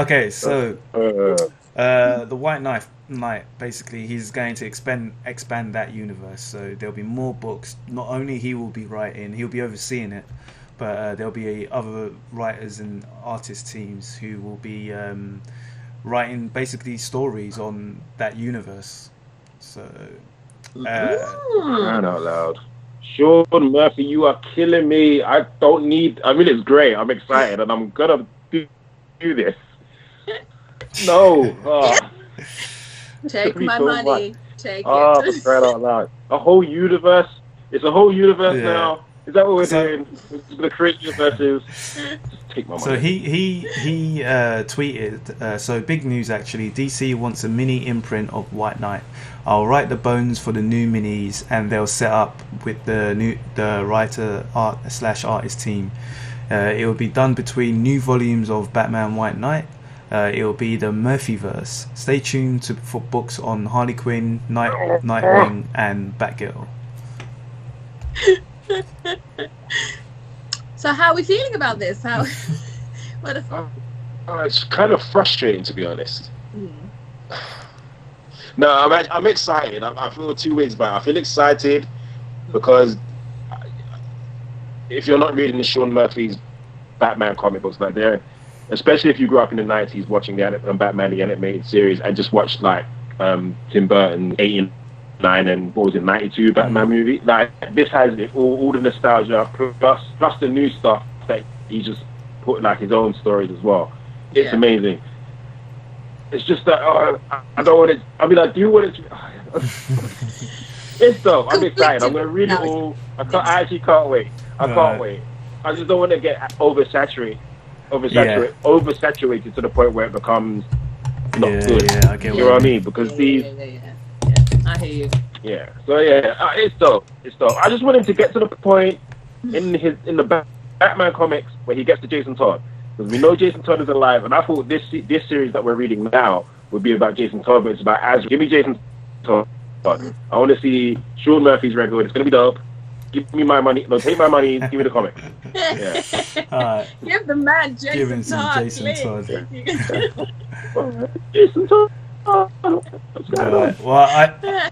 Okay, so the White Knight, basically, he's going to expand that universe. So there'll be more books. Not only he will be writing, he'll be overseeing it, but there'll be other writers and artist teams who will be writing basically stories on that universe. So
Crying out loud. Sean Murphy, you are killing me. I mean, it's great. I'm excited and I'm gonna do this. No.
Take my
so
money.
much.
Take
Oh,
it.
crying out loud. A whole universe. It's a whole universe now. Is that what we're doing? The create universes. Just take my money.
So he tweeted. So big news actually. DC wants a mini imprint of White Knight. I'll write the bones for the new minis, and they'll set up with the writer /artist team. It will be done between new volumes of Batman White Knight. It will be the Murphyverse. Stay tuned for books on Harley Quinn, Nightwing, and Batgirl.
So how are we feeling about this? How? What the fuck?
It's kind of frustrating, to be honest. No, I'm excited. I feel two ways about it. I feel excited because if you're not reading the Sean Murphy's Batman comic books, like there, especially if you grew up in the 90s watching the Batman the animated series and just watched like Tim Burton 89 and what was it 92 Batman movie, like this has all the nostalgia plus the new stuff that he just put like his own stories as well. It's amazing. It's just that I don't want it. I mean, I do want it to. It's dope. I'm excited. I'm gonna read it all. I actually can't wait. I can't wait. I just don't want to get oversaturated to the point where it becomes not good.
Yeah, I get
you know what I mean? Because these.
I hear you.
Yeah. So it's dope. It's dope. I just want him to get to the point in the Batman comics where he gets to Jason Todd. Because we know Jason Todd is alive, and I thought this series that we're reading now would be about Jason Todd, but it's about Azrael. Give me Jason Todd. I want to see Sean Murphy's record. It's going to be dope. Give me my money. No, take my money. Give me the comic. Yeah.
Give the man Jason Todd.
Jason Todd.
Jason Todd.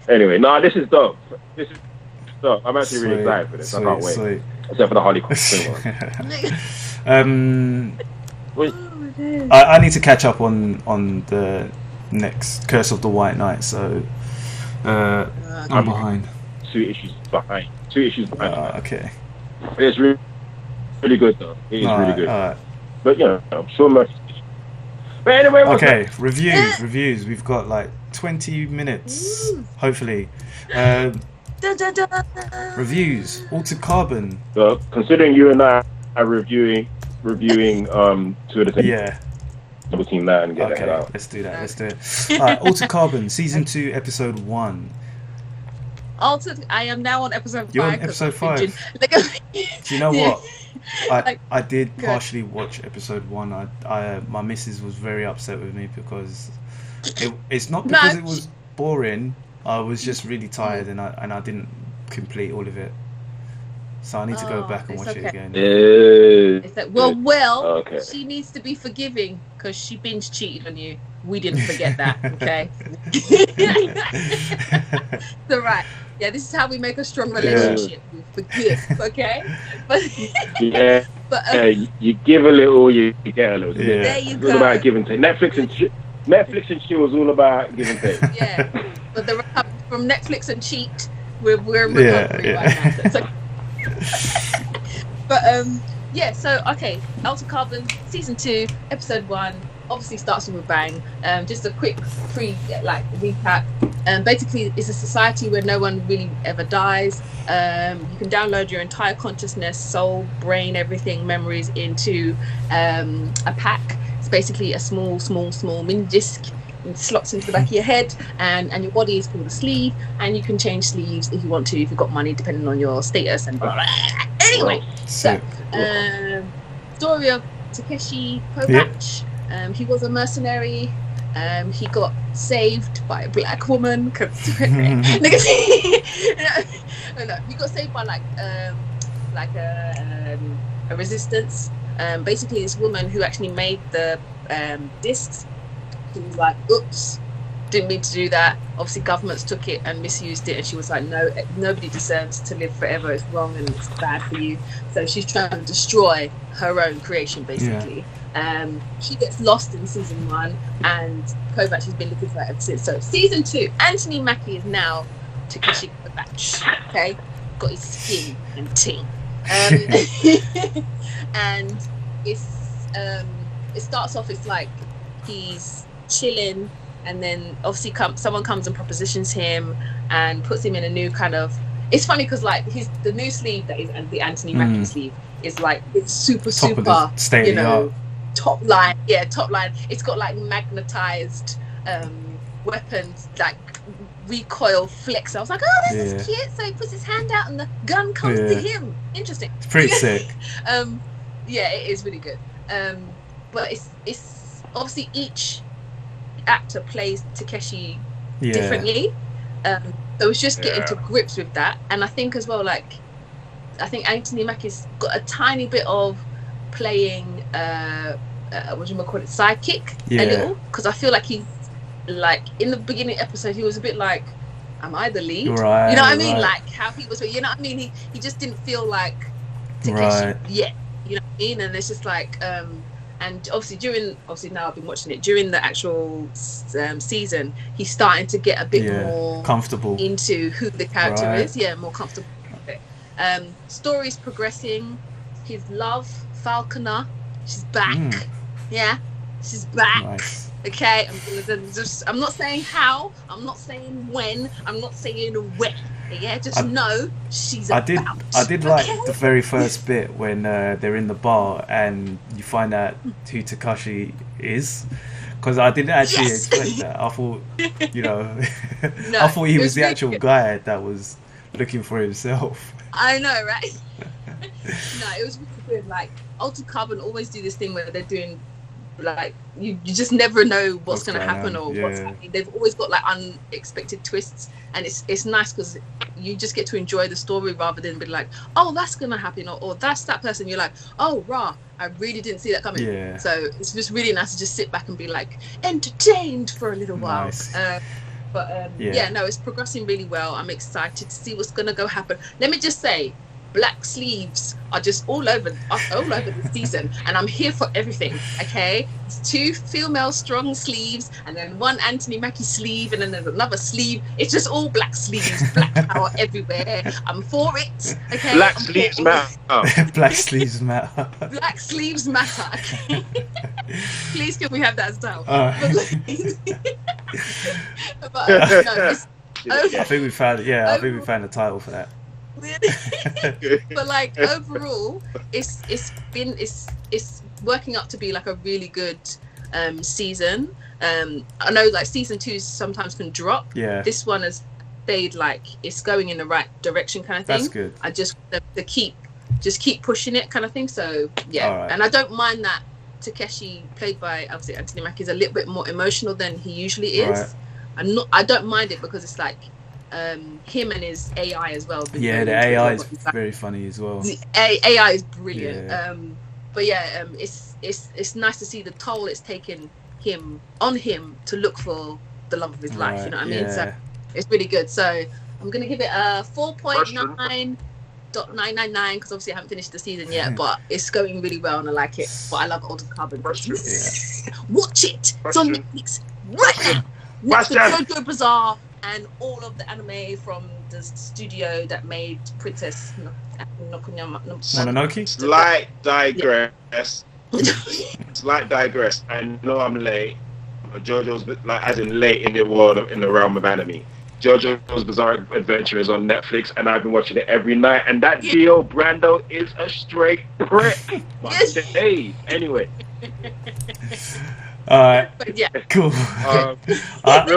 Anyway, this is dope. This is dope. I'm actually really excited for this. I can't wait. Except for the Harley Quinn.
I need to catch up on the next Curse of the White Knight, so I'm behind.
2 issues behind.
Okay.
It's really, really good though. It is really good. But I'm sure much. But anyway,
okay. Reviews. We've got like 20 minutes, hopefully. Reviews. Altered Carbon.
So, considering you and I are reviewing two of the things.
Yeah.
We'll team that and get the head out.
Let's do it. Alright, Altered Carbon, Season 2, Episode 1.
Altered. I am now on episode 5.
You're on episode 5. Do you know what? I did partially watch episode 1. My missus was very upset with me because it's not because it was boring. I was just really tired and I didn't complete all of it. So I need to go back and watch it again.
It's like, well,
okay.
She needs to be forgiving because she binge cheated on you. We didn't forget that, okay? So right,
Yeah, this is how we make a strong relationship. We forgive, okay? But
yeah,
but
you give a little, you get a little.
Yeah.
there you
It's
go.
all about give and take. Netflix and chill is all about give and take.
Yeah, but the from Netflix and cheat, we're recovering right now. So it's okay. But so okay, Altered Carbon season 2, episode 1. Obviously starts with a bang. Just a quick recap. Basically, it's a society where no one really ever dies. You can download your entire consciousness, soul, brain, everything, memories into a pack. It's basically a small mini disc. It slots into the back of your head, and your body is called a sleeve, and you can change sleeves if you want to, if you've got money, depending on your status and blah, blah, blah. Anyway, so story of Ta-Nehisi Coates. He was a mercenary. He got saved by a black woman. He got saved by a resistance. Basically, this woman who actually made the discs. She was like, oops, didn't mean to do that. Obviously, governments took it and misused it, and she was like, no, nobody deserves to live forever. It's wrong and it's bad for you. So she's trying to destroy her own creation, basically. She gets lost in season 1, and Kovacs has been looking for her ever since. So season 2, Anthony Mackie is now Ta-Nehisi Coates. Okay, got his skin and teeth, and it starts off. It's like he's chilling, and then obviously someone comes and propositions him and puts him in a new kind of. It's funny because like the new sleeve that is the Anthony Mackie sleeve is like it's super top line. It's got like magnetized weapons, like recoil flicks. I was like, oh, this is cute. So he puts his hand out and the gun comes to him. Interesting.
It's pretty sick.
It is really good. But it's obviously each actor plays Ta-Nehisi differently. So it's just getting to grips with that. And I think as well, like, I think Anthony Mackie's got a tiny bit of playing, what do you call it, sidekick a little. Because I feel like he's, like, in the beginning episode, he was a bit like, am I the lead?
Right,
you know what I mean? Like, how he was, you know what I mean? He just didn't feel like Ta-Nehisi yet. You know what I mean? And it's just like, and obviously now I've been watching it during the actual season, he's starting to get a bit more
comfortable
into who the character is. Yeah, more comfortable with it. Story's progressing. His love, Falconer, she's back. Yeah, she's back.
Nice.
Okay, I'm not saying how, I'm not saying when, I'm not saying when. Yeah, just know she's
I did like the very first bit when they're in the bar and you find out who Ta-Nehisi is, because I didn't actually expect that. I thought, I thought he was the actual guy that was looking for himself.
I know, right? No, it was really good. Like, Altered Carbon always do this thing where they're doing, like, you just never know what's going to happen or what's happening. They've always got like unexpected twists, and it's nice because you just get to enjoy the story rather than be like, oh, that's going to happen, or that's that person. You're like, oh, rah, I really didn't see that coming.
Yeah.
So it's just really nice to just sit back and be like entertained for a little while.
Nice.
It's progressing really well. I'm excited to see what's going to go happen. Let me just say, black sleeves are just all over this season, and I'm here for everything. Okay, it's 2 female strong sleeves, and then 1 Anthony Mackie sleeve, and then there's another sleeve. It's just all black sleeves, black power everywhere. I'm for it. Okay,
black sleeves matter.
Black sleeves matter.
Black sleeves matter. Okay? Please, can we have that as well?
I think we found the title for that.
But like overall, it's working up to be like a really good season. I know like season 2 sometimes can drop.
Yeah.
This one has stayed like it's going in the right direction kind of thing.
That's good.
I just keep pushing it kind of thing. So yeah,
right.
And I don't mind that Ta-Nehisi, played by obviously Anthony Mackie, is a little bit more emotional than he usually is. Right. I don't mind it because it's like him and his AI as well.
Yeah, the AI is very funny as well.
The AI is brilliant.
Yeah.
It's nice to see the toll it's taken on him to look for the love of his life. You know what I mean? So it's really good. So
I'm gonna give it a 4.9.999 because obviously I haven't finished the season yet, but it's going really well and I like it. But I love Altered Carbon. Watch it. It's on Netflix right now. Next to JoJo Bizarre and all of the anime from the studio that made Princess
Mononoke.
Slight digress. Slight digress. I know I'm late. But JoJo's like as in late in the world in the realm of anime. JoJo's Bizarre Adventure is on Netflix, and I've been watching it every night. And that Dio Brando is a straight prick. Hey, anyway.
Yeah, cool.
Real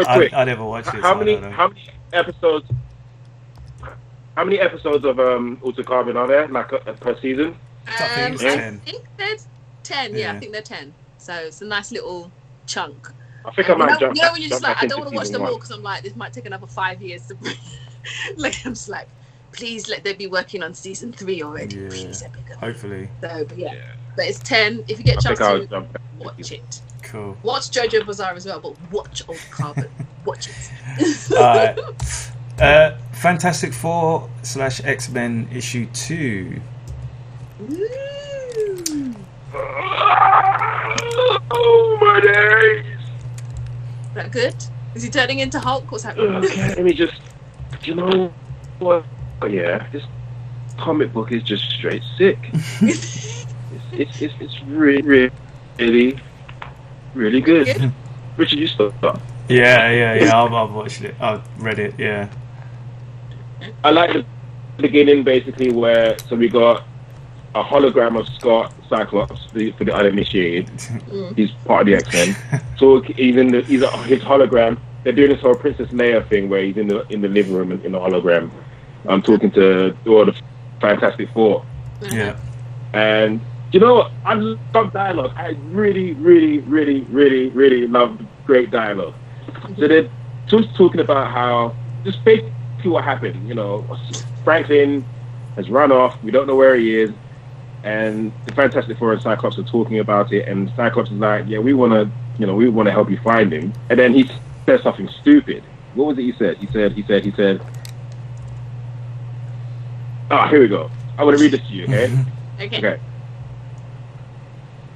quick,
I never watched it.
How many episodes? How many episodes of Altered Carbon are there, like per season?
I think
there's 10. Yeah, I think they're 10. So it's a nice little chunk.
I think I might jump.
You know when you're just like, I don't want to watch them
one.
all because I'm like, this might take another 5 years to. Like I'm just like, please let them be working on season 3 already.
Yeah.
Please,
hopefully.
So, but but it's 10. If you get a chance to watch it.
Cool.
Watch JoJo Bizarre as well, but watch Altered Carbon. Watch it.
Alright. Fantastic Four / X-Men issue 2.
Oh my days!
Is that good? Is he turning into Hulk? What's happening?
Okay, let me just. You know what? Oh, yeah, this comic book is just straight sick. it's really good. Richard, you stop.
Yeah. I've watched it. I've read it. Yeah.
I like the beginning basically where we got a hologram of Scott Cyclops for the uninitiated. He's part of the X-Men. So he's his hologram. They're doing this whole Princess Leia thing where he's in the living room in the hologram. I'm talking to all the Fantastic Four.
Yeah.
And you know what? I love dialogue. I really love great dialogue. So they're just talking about how just basically what happened. You know, Franklin has run off. We don't know where he is. And the Fantastic Four and Cyclops are talking about it, and Cyclops is like, "Yeah, we want to help you find him." And then he says something stupid. What was it he said? He said. Oh, here we go. I want to read this to you, okay? Okay.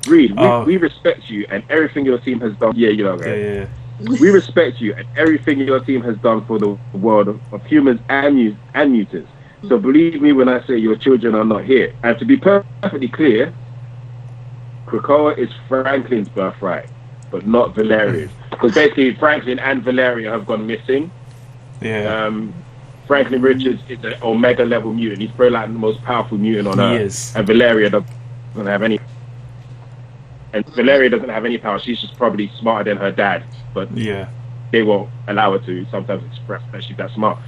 Read. We respect you and everything your team has done. Yeah, you know, right?
Yeah.
We respect you and everything your team has done for the world of humans and mutants. So believe me when I say your children are not here. And to be perfectly clear, Krakoa is Franklin's birthright, but not Valeria's. Because basically Franklin and Valeria have gone missing.
Yeah.
Franklin Richards is an Omega level mutant. He's probably like the most powerful mutant on Earth.
Is.
And Valeria doesn't have any. And Valeria doesn't have any power. She's just probably smarter than her dad. But they won't allow her to sometimes express that she's that smart.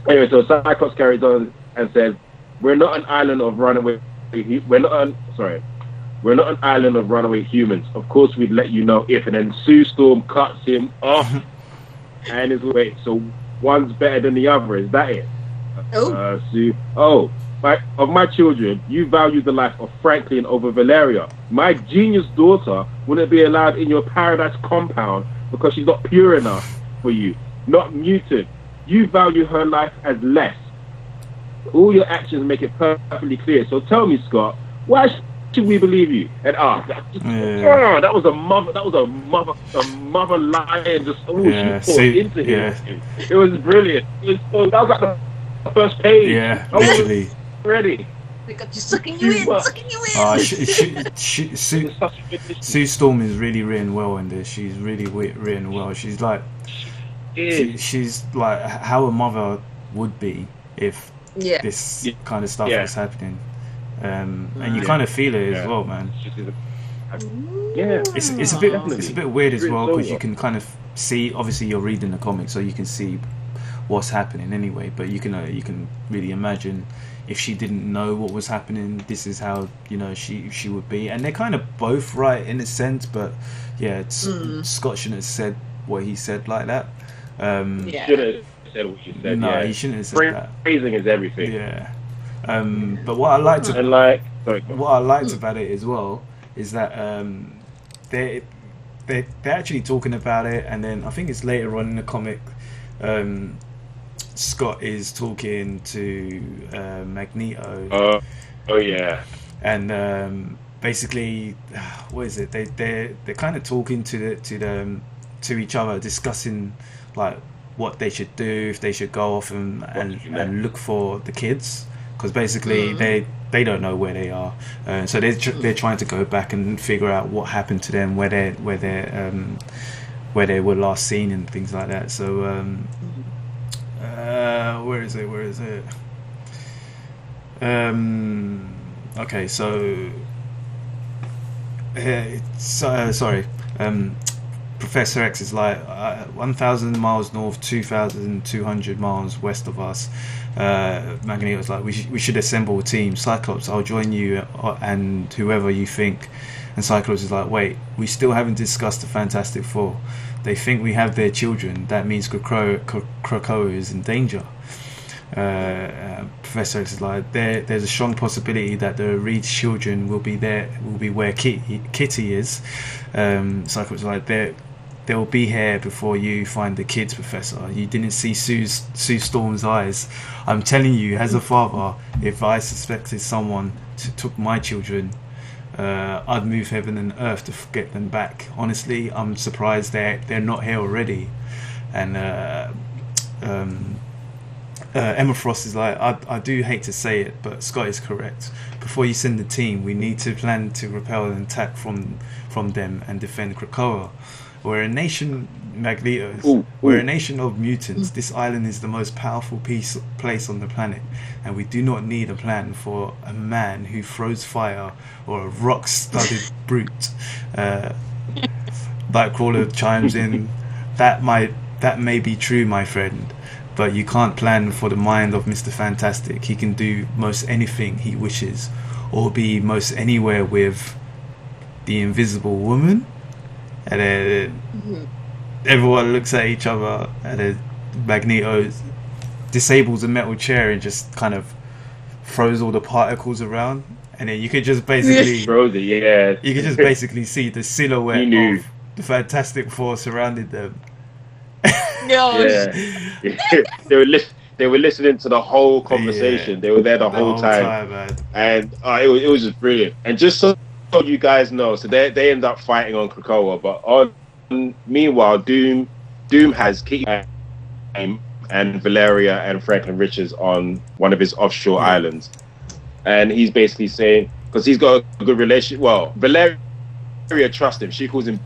Anyway, so Cyclops carries on and says, "We're not an island of runaway. We're not an island of runaway humans. Of course, we'd let you know if." And then Sue Storm cuts him off, and is wait. So one's better than the other. Is that it? Sue. Of my children, you value the life of Franklin over Valeria. My genius daughter wouldn't be allowed in your paradise compound because she's not pure enough for you. Not mutant. You value her life as less. All your actions make it perfectly clear. So tell me, Scott, why should we believe you? And that was a mother lion. Just she poured into him. It was brilliant. That was like the first page.
Yeah, literally.
Ready.
They got you sucking you in.
Sue Storm is really written well in this. She's really written well. She's like. She's like how a mother would be if this kind of stuff was happening, and you kind of feel it as well, man. It's a bit weird as well because you can kind of see. Obviously, you're reading the comic, so you can see what's happening anyway. But you can really imagine if she didn't know what was happening. This is how she would be, and they're kind of both right in a sense. But Scott shouldn't have said what he said like that.
Should have said what you said.
No, he shouldn't have said that.
Phrasing is everything.
Yeah. But what I liked about it as well is that they're actually talking about it, and then I think it's later on in the comic. Scott is talking to Magneto.
Oh yeah.
And basically, what is it? They're kind of talking to each other, discussing like what they should do, if they should go off and look for the kids, because basically they don't know where they are, so they're trying to go back and figure out what happened to them, where they were last seen and things like that. So where is it? Okay, so sorry. Professor X is like 1,000 miles north, 2,200 miles west of us. Magneto's like, we should assemble a team. Cyclops, I'll join you and whoever you think. And Cyclops is like, wait, we still haven't discussed the Fantastic Four. They think we have their children. That means Krakoa is in danger. Professor X is like, there's a strong possibility that the Reed's children will be where Kitty is. Cyclops is like, they'll be here before you find the kids, Professor. You didn't see Sue Storm's eyes. I'm telling you, as a father, if I suspected someone took my children, I'd move heaven and earth to get them back. Honestly, I'm surprised they're not here already. And Emma Frost is like, I do hate to say it, but Scott is correct. Before you send the team, we need to plan to repel an attack from them and defend Krakoa. We're a nation, Magneto. We're a nation of mutants. This island is the most powerful place on the planet, and we do not need a plan for a man who throws fire or a rock-studded brute. Nightcrawler chimes in, that may be true, my friend, but you can't plan for the mind of Mr. Fantastic. He can do most anything he wishes, or be most anywhere with the Invisible Woman. And then everyone looks at each other, and then Magneto disables a metal chair and just kind of throws all the particles around, and then you could just basically
throws it. Yeah,
you could just basically see the silhouette of the Fantastic Four surrounding them.
Yeah. They were listening to the whole conversation. They were there the whole time,
man.
And it was just brilliant. And just so you guys know, so they end up fighting on Krakoa, but meanwhile, Doom has Kitty and Valeria and Franklin Richards on one of his offshore islands, and he's basically saying, because he's got a good relationship. Well, Valeria trusts him. She calls him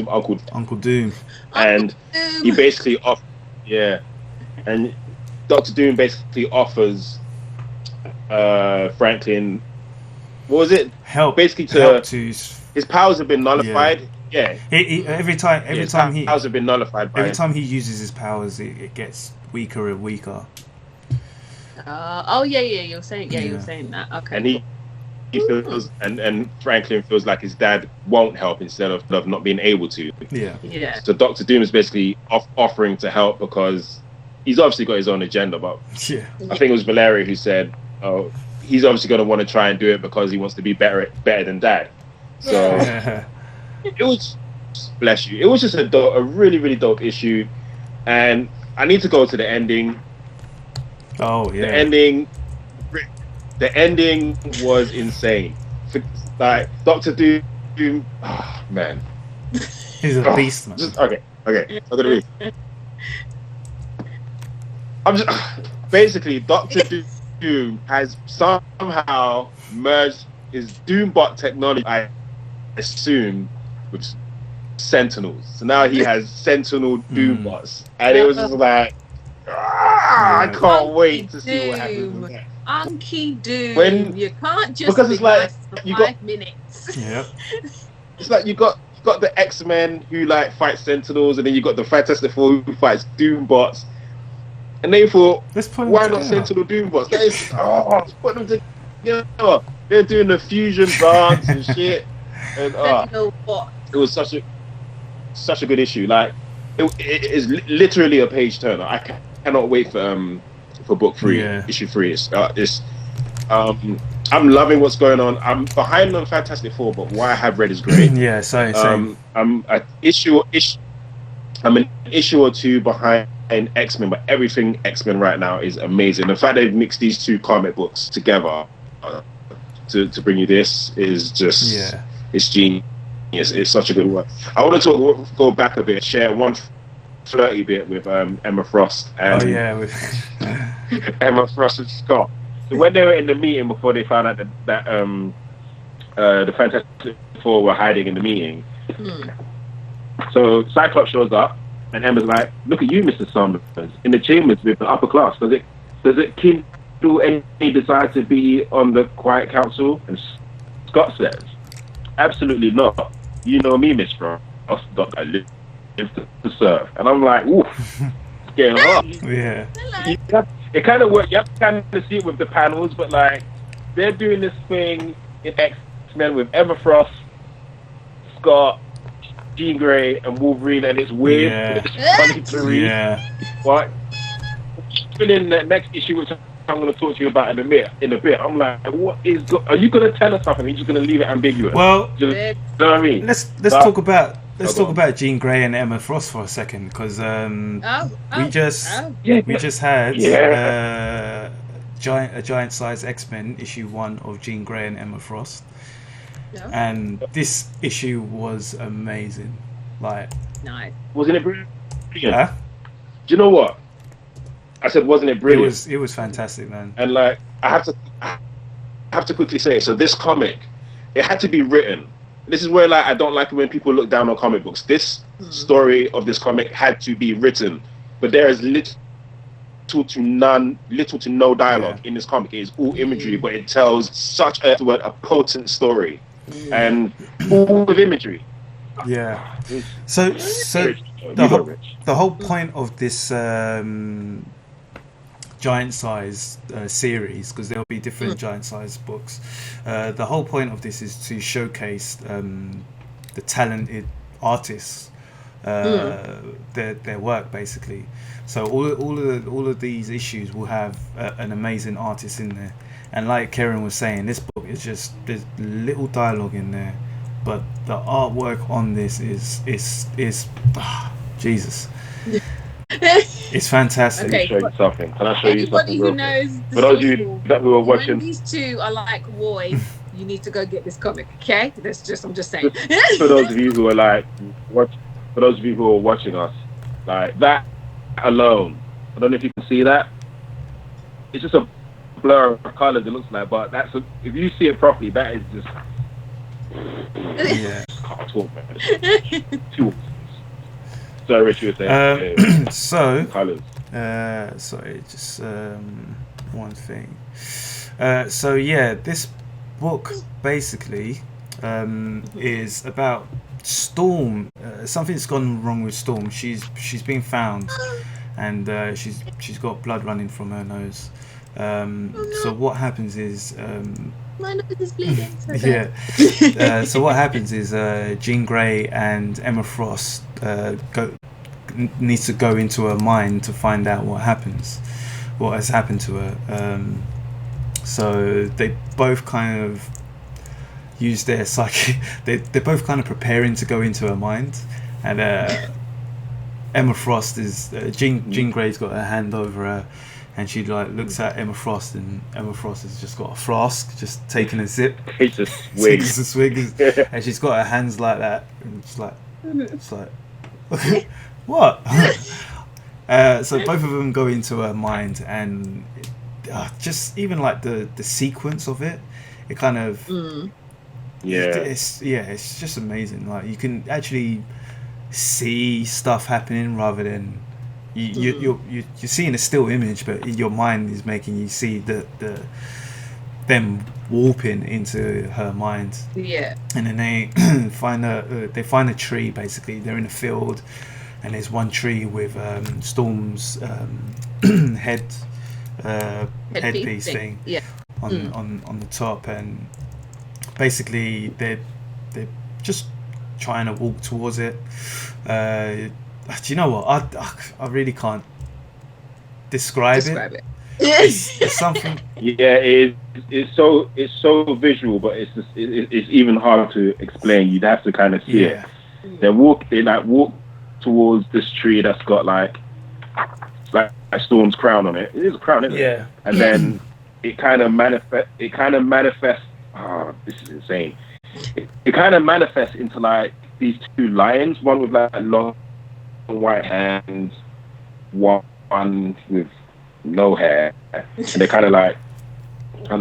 Uncle Doom, and he basically and Dr. Doom basically offers Franklin, what was it?
Help.
Basically his powers have been nullified. Yeah.
Every time he
powers have been nullified.
Every time he uses his powers, it gets weaker and weaker.
You're saying that. Okay.
And he feels, and Franklin feels like his dad won't help instead of not being able to.
Yeah.
So Dr. Doom is basically offering to help because he's obviously got his own agenda. But I think it was Valeria who said, "Oh, he's obviously going to want to try and do it because he wants to be better than dad." So it was, bless you. It was just a really, really dope issue, and I need to go to the ending.
Oh yeah.
The ending was insane. Like Dr. Doom, man,
he's a beast, man.
Okay. I'm gonna read. Basically Dr. Doom has somehow merged his Doombot technology, I assume, with Sentinels. So now he has Sentinel Doombots, and it was just like, I can't wait to see what happens with that.
Unky Doom. You can't just
because it's like
for 5 minutes.
Yeah.
It's like you got the X-Men who like fight Sentinels, and then you got the Fantastic Four who fights Doombots. And they thought, why not Sentinel Doombots? That is, let's put them together. They're doing the fusion dance and shit. And it was such a good issue. Like it is literally a page turner. I cannot wait for book 3, issue 3. I'm loving what's going on. I'm behind on Fantastic Four, but what I have read is great.
Same.
I'm an issue or two behind X-Men, but everything X-Men right now is amazing. The fact they've mixed these two comic books together to bring you this is just it's genius. It's such a good work. I want to go back a bit, share one flirty bit with Emma Frost and Emma Frost and Scott. So when they were in the meeting before they found out that the Fantastic Four were hiding in the meeting, so Cyclops shows up and Emma's like, "Look at you, Mr. Summers, in the chambers with the upper class. Does it kindle any desire to be on the Quiet Council?" And Scott says, "Absolutely not. You know me, Miss Frost. I live to serve." And I'm like, "Oof, it's getting hot."
Yeah.
It kind of worked. You have to kind of see it with the panels, but like they're doing this thing in X-Men with Emma Frost, Scott, Jean Grey, and Wolverine, and it's weird.
Yeah.
It's funny to read.
Yeah.
What? Even in the next issue, which I'm going to talk to you about in a bit, I'm like, what is? Are you going to tell us something? Are you just going to leave it ambiguous?
Well,
you know what I mean?
Let's talk about Jean Grey and Emma Frost for a second, because we just had a giant size X-Men issue 1 of Jean Grey and Emma Frost, and this issue was amazing. Like,
nice.
Wasn't it brilliant?
Huh?
Do you know what? I said, wasn't it brilliant?
It was fantastic, man.
And like, I have to quickly say, so this comic, it had to be written. This is where like I don't like it when people look down on comic books. This story of this comic had to be written, but there is little to no dialogue in this comic. It is all imagery, but it tells such a potent story, and all with imagery.
Yeah. So the whole point of this giant size series, because there'll be different giant size books, the whole point of this is to showcase the talented artists, their work basically. So all of these issues will have an amazing artist in there, and like Karen was saying, this book is just, there's little dialogue in there, but the artwork on this is Jesus. It's fantastic.
Okay, show you something. Can I show you something?
Anybody who knows
for those of you that were watching,
when these two are like boys, you need to go get this comic. Okay, I'm just saying.
For those of you who are like, for those of you who are watching us, like that alone, I don't know if you can see that. It's just a blur of colors. It looks like, but if you see it properly, that is just.
Yeah.
Can't talk, man. Too. Sorry, Rich, you were saying.
So,
colors.
Sorry, just one thing. So yeah, this book basically is about Storm. Something's gone wrong with Storm. She's been found, and she's got blood running from her nose. So what happens is
my nose is bleeding.
So what happens is Jean Grey and Emma Frost needs to go into her mind to find out what has happened to her. So they both kind of use their psychic. They're both kind of preparing to go into her mind, and Emma Frost is Jean Grey's got her hand over her. And she like looks at Emma Frost, and Emma Frost has just got a flask, just taking a sip.
It's a swig.
It's a swig, and she's got her hands like that, and it's like what? So both of them go into her mind, and just even like the sequence of it kind of it's just amazing. Like you can actually see stuff happening rather than. You're seeing a still image, but your mind is making you see them warping into her mind.
Yeah.
And then they find a tree. Basically, they're in a field, and there's one tree with Storm's headpiece thing.
Yeah.
On the top, and basically they're just trying to walk towards it. Do you know what? I really can't describe it. It's something.
Yeah, it's so visual, but it's even harder to explain. You'd have to kind of see it. They walk towards this tree that's got like like Storm's crown on it. It is a crown, isn't it? And then it kind of manifests. Oh, this is insane. It kind of manifests into like these two lions, one with like long white hands, one with no hair, and they're kind of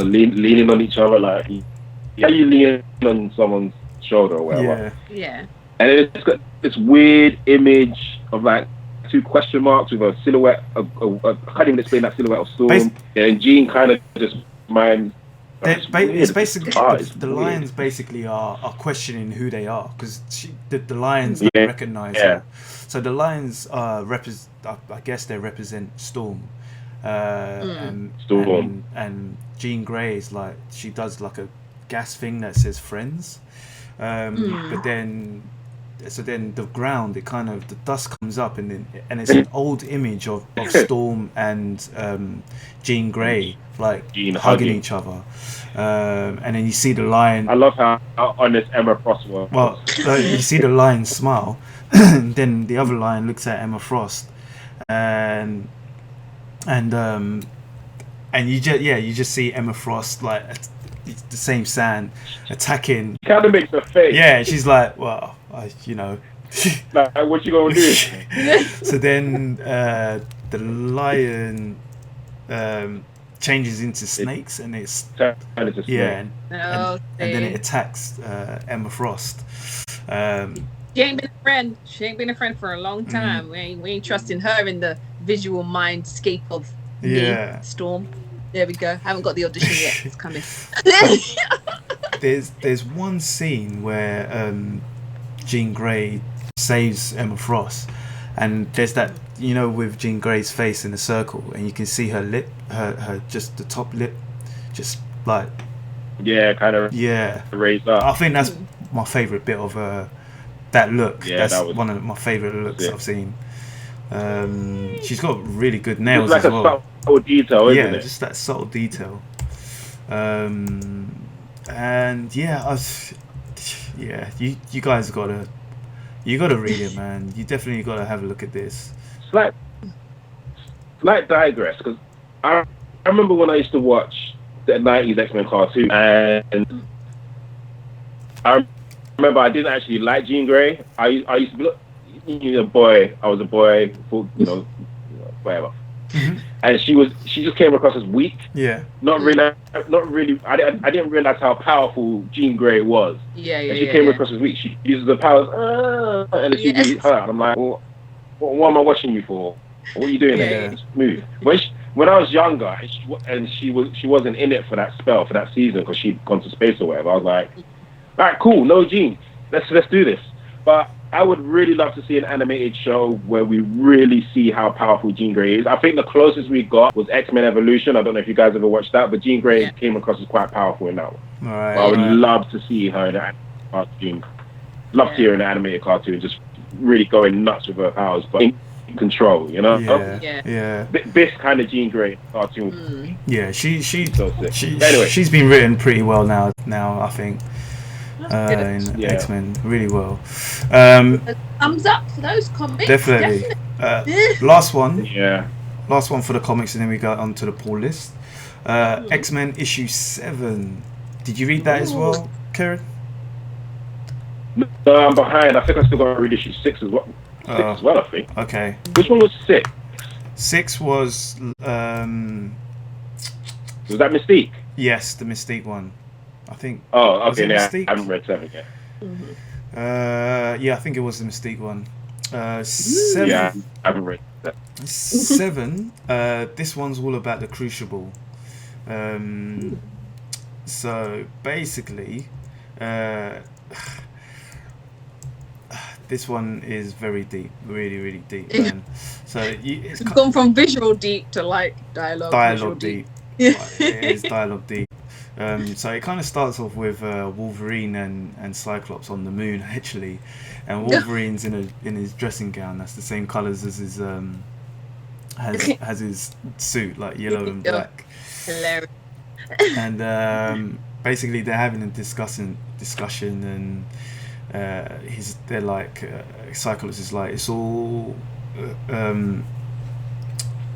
leaning on each other, like you lean on someone's shoulder or whatever.
Yeah.
And it's got this weird image of like two question marks with a silhouette. I can't even explain that silhouette of Storm. And Jean kind of just minds.
It's basically the lions basically are questioning who they are, because the lions don't recognize her. So the lions I guess they represent Storm. And Jean Grey is like, she does like a gas thing that says friends. But then the ground, the dust comes up, and it's an old image of Storm and Jean Grey like hugging each other, and then you see the lion.
I love how honest Emma Frost was.
Well, you see the lion smile, and then the other lion looks at Emma Frost, and you just see Emma Frost like the same sand attacking.
Kind of makes her face.
Yeah, she's like, well,
like, what you gonna do?
So then the lion changes into snakes, and it's and then it attacks Emma Frost.
She ain't been a friend. She ain't been a friend for a long time. We ain't trusting her in the visual mindscape of me, Storm. There we go. Haven't got the audition yet. It's coming.
There's one scene where Jean Grey saves Emma Frost, and there's that, with Jean Grey's face in a circle, and you can see her lip, her just the top lip, just like
kind of raised up.
I think that's my favourite bit of that look. That's one of my favourite looks I've seen. She's got really good nails as well.
Like a subtle detail, isn't it?
Just that subtle detail. And you guys gotta read it, man. You definitely gotta have a look at this.
Slight digress, because I remember when I used to watch the 90s X-Men cartoon, and I remember I didn't actually like Jean Grey. I used to be a boy. I was a boy, whatever. And she just came across as weak.
Yeah.
Not really. I didn't realize how powerful Jean Grey was. And she came across as weak. She uses the powers, and she beat her. And I'm like, well, what am I watching you for? What are you doing there? Just move. When I was younger, and she wasn't in it for that spell, for that season, because she'd gone to space or whatever. I was like, all right, cool, no Jean. Let's do this. But I would really love to see an animated show where we really see how powerful Jean Grey is. I think the closest we got was X-Men Evolution. I don't know if you guys ever watched that, but Jean Grey came across as quite powerful in that one.
Right,
I would love to see her in that cartoon. Love to see her in an animated cartoon, just really going nuts with her powers, but in control, This kind of Jean Grey cartoon.
Yeah, she's
been
written pretty well now I think. In X-Men, really well.
Thumbs up for those comics.
Definitely. Last one for the comics, and then we go on to the pull list. X-Men issue 7. Did you read that as well, Karen?
No, I'm behind. I think I still got to read issue 6 as well. I think.
Okay.
Which one was 6?
6 was
that Mystique?
Yes, the Mystique one. I think.
Oh, okay. I haven't read 7 yet.
I think it was the Mystique one. 7.
Yeah, I haven't read that.
7. This one's all about the Crucible. So basically, this one is very deep, really, really deep, man. So it's
gone from visual deep to like dialogue
deep. It is dialogue deep. So it kind of starts off with Wolverine and Cyclops on the moon, actually, and Wolverine's in his dressing gown that's the same colours as his has his suit, like yellow and black.
Hilarious.
And basically they're having a discussion, and they're like, Cyclops is like, it's all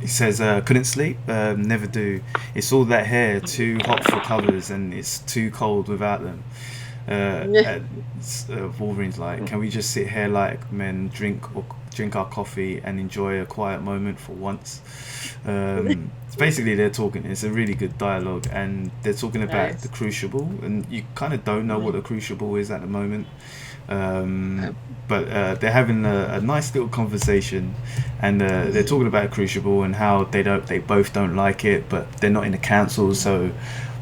He says, couldn't sleep, never do. It's all that hair, too hot for covers, and it's too cold without them. Wolverine's like, can we just sit here like men, drink our coffee and enjoy a quiet moment for once? It's basically they're talking. It's a really good dialogue, and they're talking about the Crucible, and you kind of don't know what the Crucible is at the moment. But they're having a nice little conversation, and they're talking about Crucible and how they both don't like it, but they're not in the council, so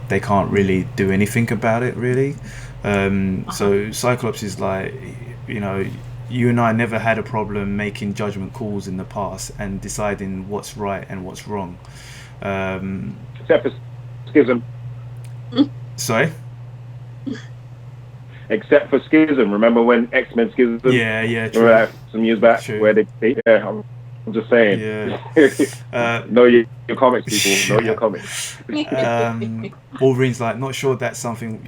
they can't really do anything about it, really. So Cyclops is like, you know, you and I never had a problem making judgment calls in the past and deciding what's right and what's wrong.
Except for Schism.
Sorry?
Except for Schism. Remember when X-Men Schism?
Yeah, true.
Remember that some years back?
True.
Where I'm just saying.
Yeah.
Know your comics, people. Know your comics.
Wolverine's like, not sure that's something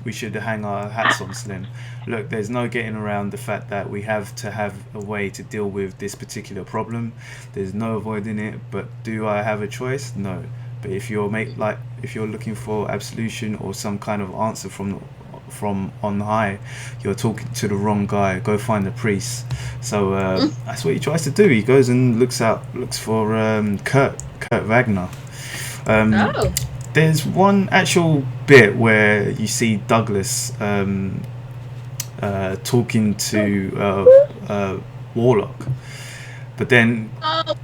we should hang our hats on, Slim. Look, there's no getting around the fact that we have to have a way to deal with this particular problem. There's no avoiding it, but do I have a choice? No. But if you're looking for absolution or some kind of answer from on high, you're talking to the wrong guy. Go find the priest. So that's what he tries to do. He goes and looks for Kurt Wagner. There's one actual bit where you see Douglas talking to Warlock, but then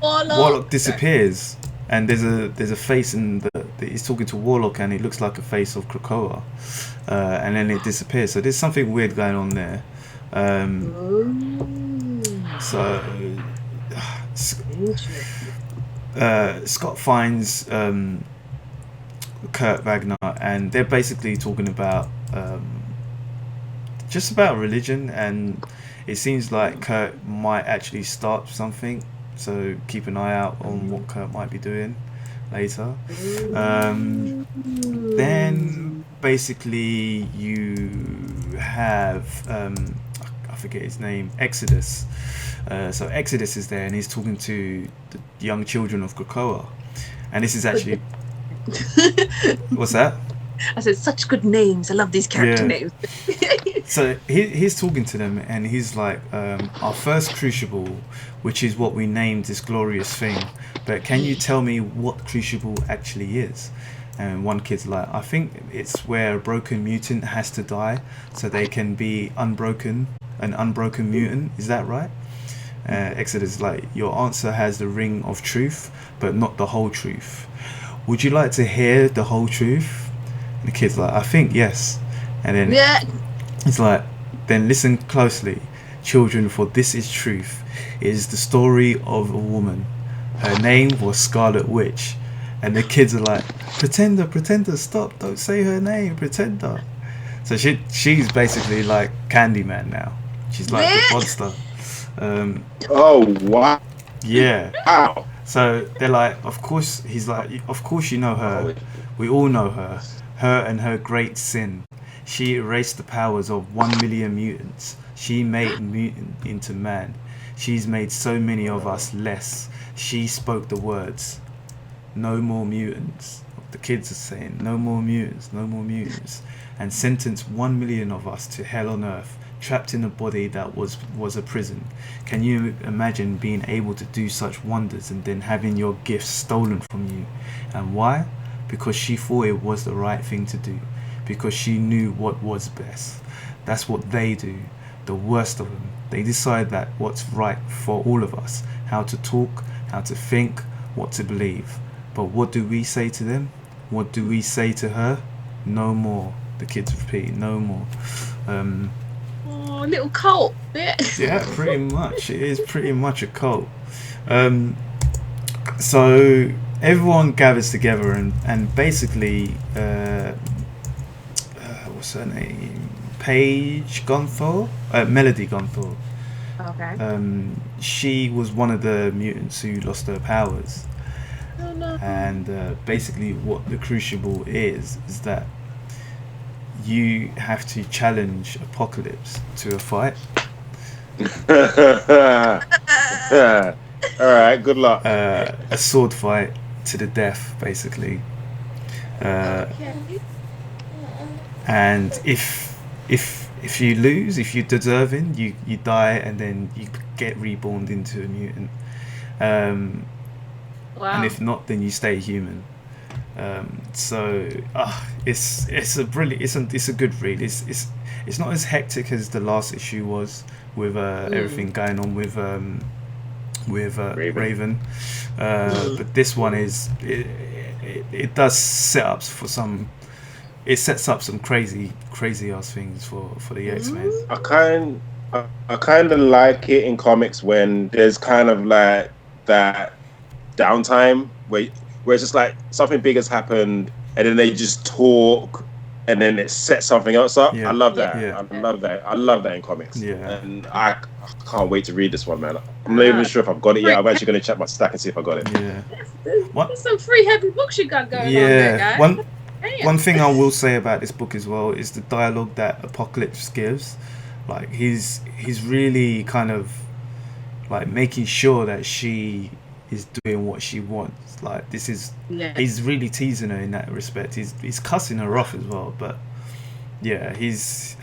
Warlock disappears, and there's a face he's talking to Warlock, and it looks like a face of Krakoa, and then it disappears. So there's something weird going on there. Scott finds Kurt Wagner, and they're basically talking about just about religion, and it seems like Kurt might actually start something, so keep an eye out on what Kurt might be doing later. Then basically you have I forget his name, Exodus. So Exodus is there, and he's talking to the young children of Krakoa, and this is actually what's that?
I said, such good names. I love these character names.
So he's talking to them, and he's like, our first Crucible, which is what we named this glorious thing, but can you tell me what Crucible actually is? And one kid's like, I think it's where a broken mutant has to die so they can be an unbroken mutant. Is that right? Exodus is like, your answer has the ring of truth, but not the whole truth. Would you like to hear the whole truth? And the kid's like, I think yes. And then it's like, then listen closely, children, for this is truth. It is the story of a woman. Her name was Scarlet Witch. And the kids are like, Pretender, stop, don't say her name, Pretender. So she's basically like Candyman now. She's like the monster.
Oh, wow.
Yeah.
Wow.
So they're like, of course, he's like, of course you know her. We all know her. Her and her great sin. She erased the powers of 1 million mutants. She made mutant into man. She's made so many of us less. She spoke the words. No more mutants. The kids are saying, no more mutants, no more mutants. And sentenced 1 million of us to hell on earth, trapped in a body that was a prison. Can you imagine being able to do such wonders and then having your gifts stolen from you? And why? Because she thought it was the right thing to do. Because she knew what was best. That's what they do. The worst of them. They decide that what's right for all of us. How to talk, how to think, what to believe. But what do we say to them? What do we say to her? No more. The kids repeat, no more.
Oh, little cult.
Yeah, pretty much. It is pretty much a cult. So everyone gathers together and basically, what's her name? Paige Gunthor? Melody Gunthor.
Okay.
She was one of the mutants who lost her powers.
Oh, no.
And basically what the Crucible is that you have to challenge Apocalypse to a fight.
All right, good luck.
A sword fight to the death, basically. And if you lose, if you're deserving, you die, and then you get reborn into a mutant. And if not, then you stay human. So it's a brilliant, it's a good read. It's not as hectic as the last issue was with everything going on with Raven. But this one it does set up for some. It sets up some crazy ass things for the X-Men.
I kind of like it in comics when there's kind of like that downtime where it's just like something big has happened and then they just talk and then it sets something else up. I love that. I love that in comics. And I can't wait to read this one, man. I'm not even sure if I've got it yet. I'm actually going to check my stack and see if I got it.
There's some free heavy books you got going on there, guys.
One thing I will say about this book as well is the dialogue that Apocalypse gives. Like he's really kind of like making sure that she is doing what she wants. Like this is he's really teasing her in that respect. He's cussing her off as well. But yeah, he's.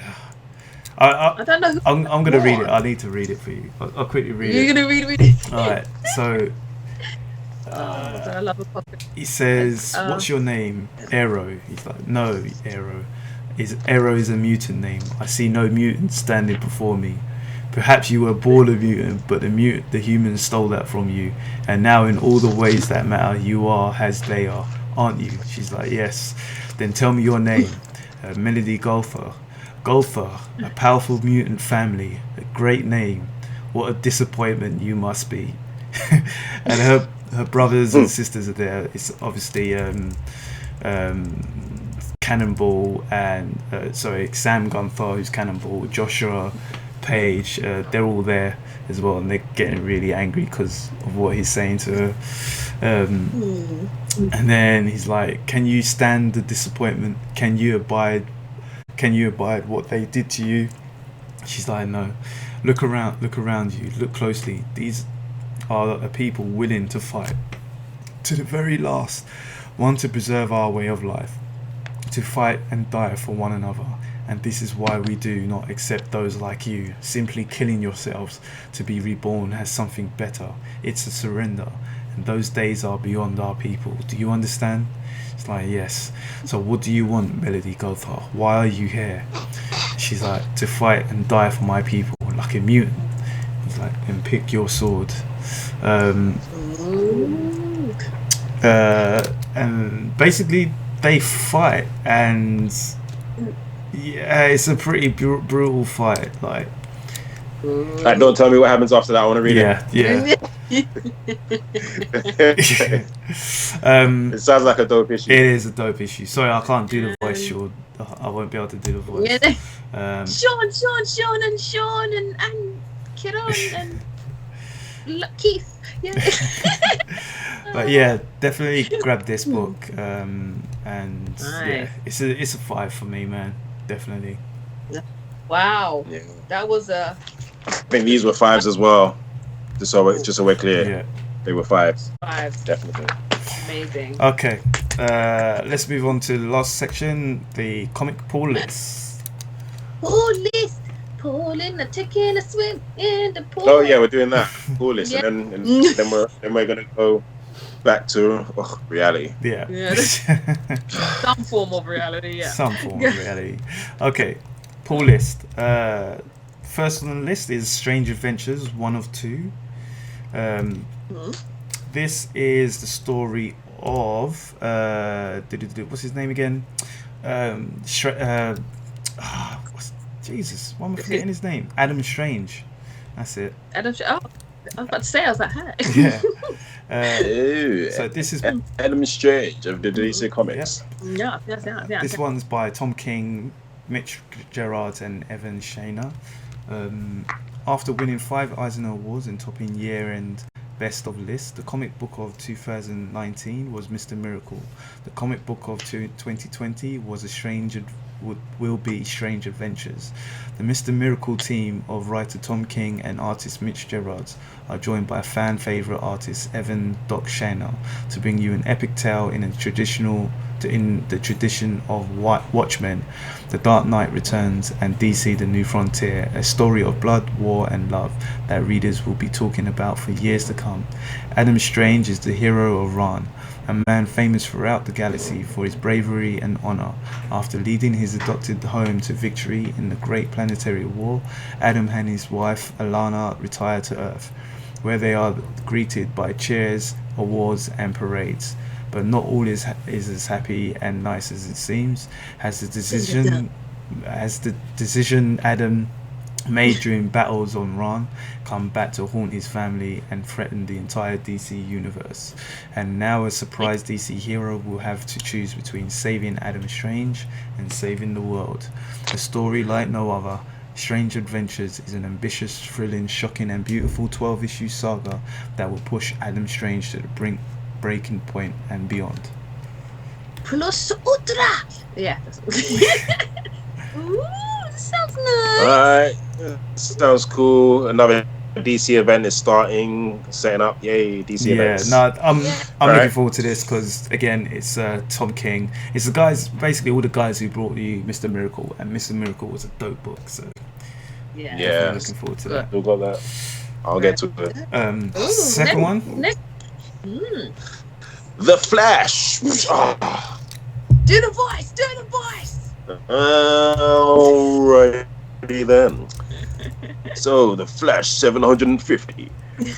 I don't know. I'm gonna read it. I need to read it for you. I'll quickly read it.
You're gonna read it.
All right. So.
I love Apocalypse.
He says, "What's your name?" Arrow. He's like, "No, Arrow. Arrow is a mutant name. I see no mutant standing before me. Perhaps you were born a mutant, but the humans stole that from you, and now in all the ways that matter, you are as they are, aren't you?" She's like, "Yes." "Then tell me your name." "Melody Golfer. Golfer, a powerful mutant family, a great name. What a disappointment you must be." And her brothers and sisters are there. It's obviously Cannonball and Sam Gunther, who's Cannonball, Joshua Page. They're all there as well, and they're getting really angry because of what he's saying to her. And then he's like, "Can you stand the disappointment? Can you abide what they did to you?" She's like, "No. Look around you. Look closely. These are a people willing to fight to the very last, want to preserve our way of life, to fight and die for one another. And this is why we do not accept those like you, simply killing yourselves to be reborn as something better. It's a surrender, and those days are beyond our people. Do you understand?" It's like, "Yes. So what do you want, Melody Gothar? Why are you here?" She's like, "To fight and die for my people, like a mutant." He's like, "And pick your sword." And basically they fight, and it's a pretty brutal fight. Like,
don't tell me what happens after that. I want to read it. It sounds like a dope issue.
It is a dope issue. Sorry, I can't do the voice, Sean. I won't be able to do the voice.
Sean and Kieran and Keith.
But yeah, definitely grab this book. And yeah, it's a 5 for me, man. Definitely.
Wow. Yeah. That was a.
I think these were 5s as well. Just so we're clear. Yeah. They were 5s.
5s.
Definitely.
Amazing.
Okay. Let's move on to the last section, the comic pull list.
Pull list. Pulling, taking a swim in the pool.
Oh yeah, we're doing that. Pull list, and then we're gonna go back to reality.
Yeah.
Some form of reality. Yeah.
Some form of reality. Okay. Pull list. First on the list is Strange Adventures 1 of 2. This is the story of what's his name again? Jesus, why am I forgetting his name? Adam Strange. That's it.
Adam. Oh, I was about to say, I was like, "Hi."
Yeah.
So this is Adam Strange of the DC Comics.
Yeah.
This one's by Tom King, Mitch Gerard, and Evan Shayner. After winning 5 Eisner Awards and topping year-end best of list, the comic book of 2019 was Mr. Miracle. The comic book of 2020 was A Strange will be Strange Adventures. The Mr. Miracle team of writer Tom King and artist Mitch Gerards are joined by fan favourite artist Evan Doc Shana to bring you an epic tale in the tradition of Watchmen, The Dark Knight Returns, and DC The New Frontier, a story of blood, war and love that readers will be talking about for years to come. Adam Strange is the hero of Rann, a man famous throughout the galaxy for his bravery and honor. After leading his adopted home to victory in the Great Planetary War, Adam and his wife Alana retire to Earth, where they are greeted by cheers, awards and parades. But not all is as happy and nice as it seems, as the decision Adam made during battles on Rann come back to haunt his family and threaten the entire DC universe. And now a surprise DC hero will have to choose between saving Adam Strange and saving the world. A story like no other, Strange Adventures is an ambitious, thrilling, shocking and beautiful 12-issue saga that will push Adam Strange to the breaking point and beyond.
Plus ultra. Yeah. Ooh, this sounds nice.
Alright, sounds cool. Another DC event is starting, setting up. Yay, DC events.
I'm looking forward to this because again, it's Tom King. It's the guys, basically all the guys who brought you Mr. Miracle, and Mr. Miracle was a dope book. So
yeah,
looking forward to that.
We've got that. I'll get to it.
Second one.
The Flash.
Do the voice.
Alrighty then. So, The Flash 750.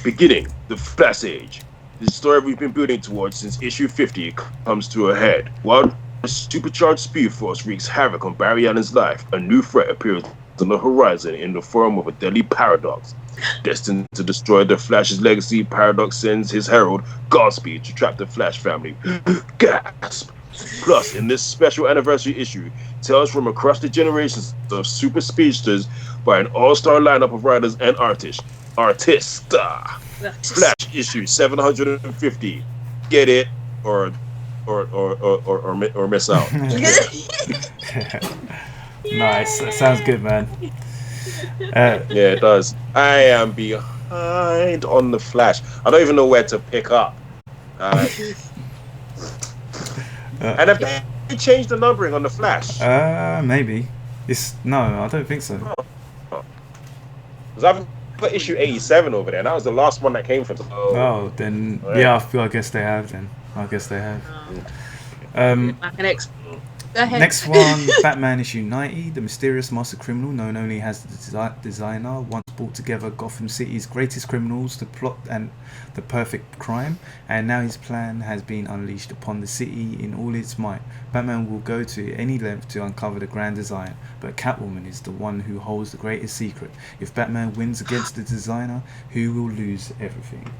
Beginning the Flash Age. The story we've been building towards since issue 50 comes to a head. While a supercharged Speed Force wreaks havoc on Barry Allen's life, a new threat appears on the horizon in the form of a deadly paradox. Destined to destroy the Flash's legacy, Paradox sends his herald, Godspeed, to trap the Flash family. Gasp! Plus, in this special anniversary issue, tales from across the generations of super speedsters by an all-star lineup of writers and artists. Flash issue 750. Get it or miss out.
Nice. That sounds good, man.
Yeah, it does. I am behind on the Flash. I don't even know where to pick up. And have they changed the numbering on the Flash?
Maybe. No, I don't think so.
Because I've got issue 87 over there, and that was the last one that came from.
Oh, then yeah, I guess they have. Next one, Batman issue 90. The mysterious master criminal known only as the designer once brought together Gotham City's greatest criminals to plot and the perfect crime, and now his plan has been unleashed upon the city in all its might. Batman will go to any length to uncover the grand design, but Catwoman is the one who holds the greatest secret. If Batman wins against the designer, who will lose everything?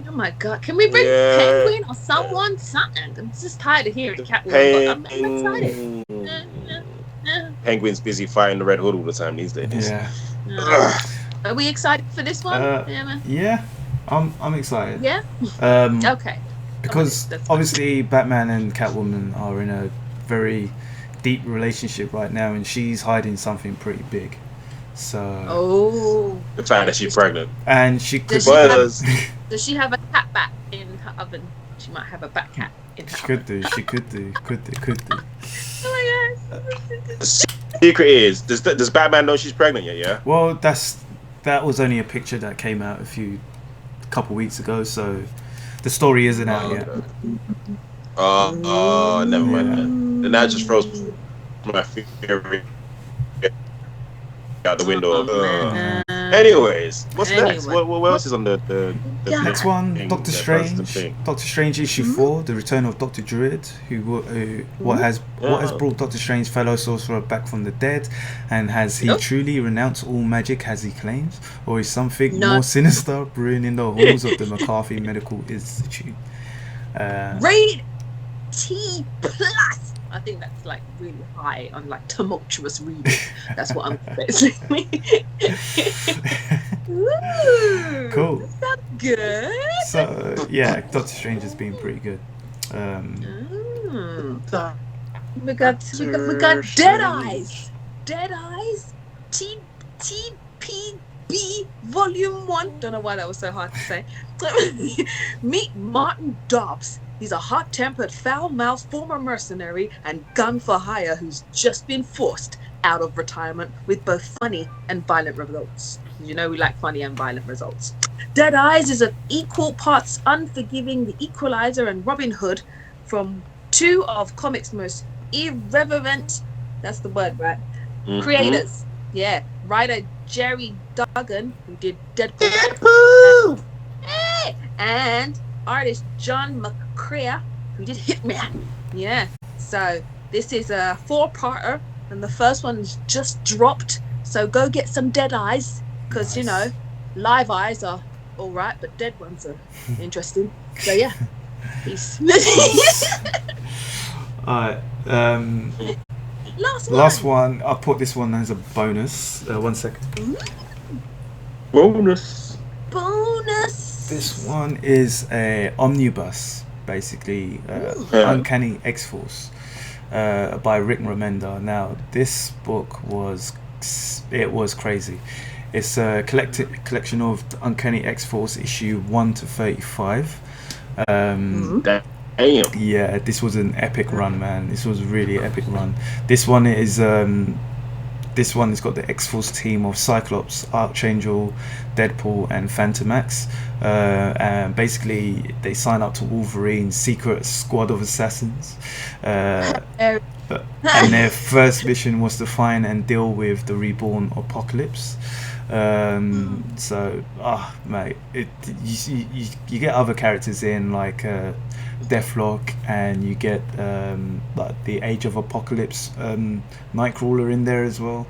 Oh my god, can we bring Penguin or someone? Something. I'm just tired of hearing Catwoman, but I'm excited.
Penguin's busy fighting the Red Hood all the time these days.
Yeah.
Are we excited for this one?
Yeah, I'm excited.
Yeah? Okay.
Because obviously Batman and Catwoman are in a very deep relationship right now, and she's hiding something pretty big. So
the fact that she's pregnant,
and she could.
Does she have a cat bat in her oven? She might have a bat cat in her oven.
She could do.
Oh my god.
Secret is, does Batman know she's pregnant yet? Yeah.
Well, that was only a picture that came out a couple weeks ago, so the story isn't out yet.
Never mind then. Then that just throws my theory out the window. Anyways, what's next? What else is on the
next one? Doctor Strange. Doctor Strange issue 4, the return of Dr. Druid, what has brought Doctor Strange, fellow sorcerer, back from the dead, and has he truly renounced all magic as he claims, or is something more sinister brewing in the halls of the McCarthy Medical Institute?
Rated T+. I think that's like really high on like tumultuous reading. That's what I'm basically.
Cool.
That sounds good.
So yeah, Doctor Strange has been pretty good.
We got Dead Eyes. Dead Eyes TPB Volume 1. Don't know why that was so hard to say. Meet Martin Dobbs. He's a hot-tempered, foul-mouthed former mercenary and gun for hire who's just been forced out of retirement with both funny and violent results. You know we like funny and violent results. Dead Eyes is an equal parts unforgiving, The Equalizer, and Robin Hood from two of comics' most irreverent, that's the word, right? Creators. Yeah. Writer Jerry Duggan, who did Deadpool. And artist John McCrea, who did Hitman. Yeah. So this is a 4-parter, and the first one's just dropped. So go get some Dead Eyes, because you know, live eyes are all right, but dead ones are interesting. So yeah. Peace.
Alright. Last one. I'll put this one as a bonus. 1 second.
Bonus.
This one is a omnibus, basically. Uncanny X-Force by Rick Remender. Now, this book was crazy. It's a collection of Uncanny X-Force issue 1 to 35.
Damn.
Yeah, this was an epic run, man. This was a really epic run. This one has got the X-Force team of Cyclops, Archangel, Deadpool, and Phantomax. And basically, they sign up to Wolverine's secret squad of assassins. And their first mission was to find and deal with the reborn Apocalypse. So, mate, you get other characters in like Deathlock, and you get like the Age of Apocalypse Nightcrawler in there as well.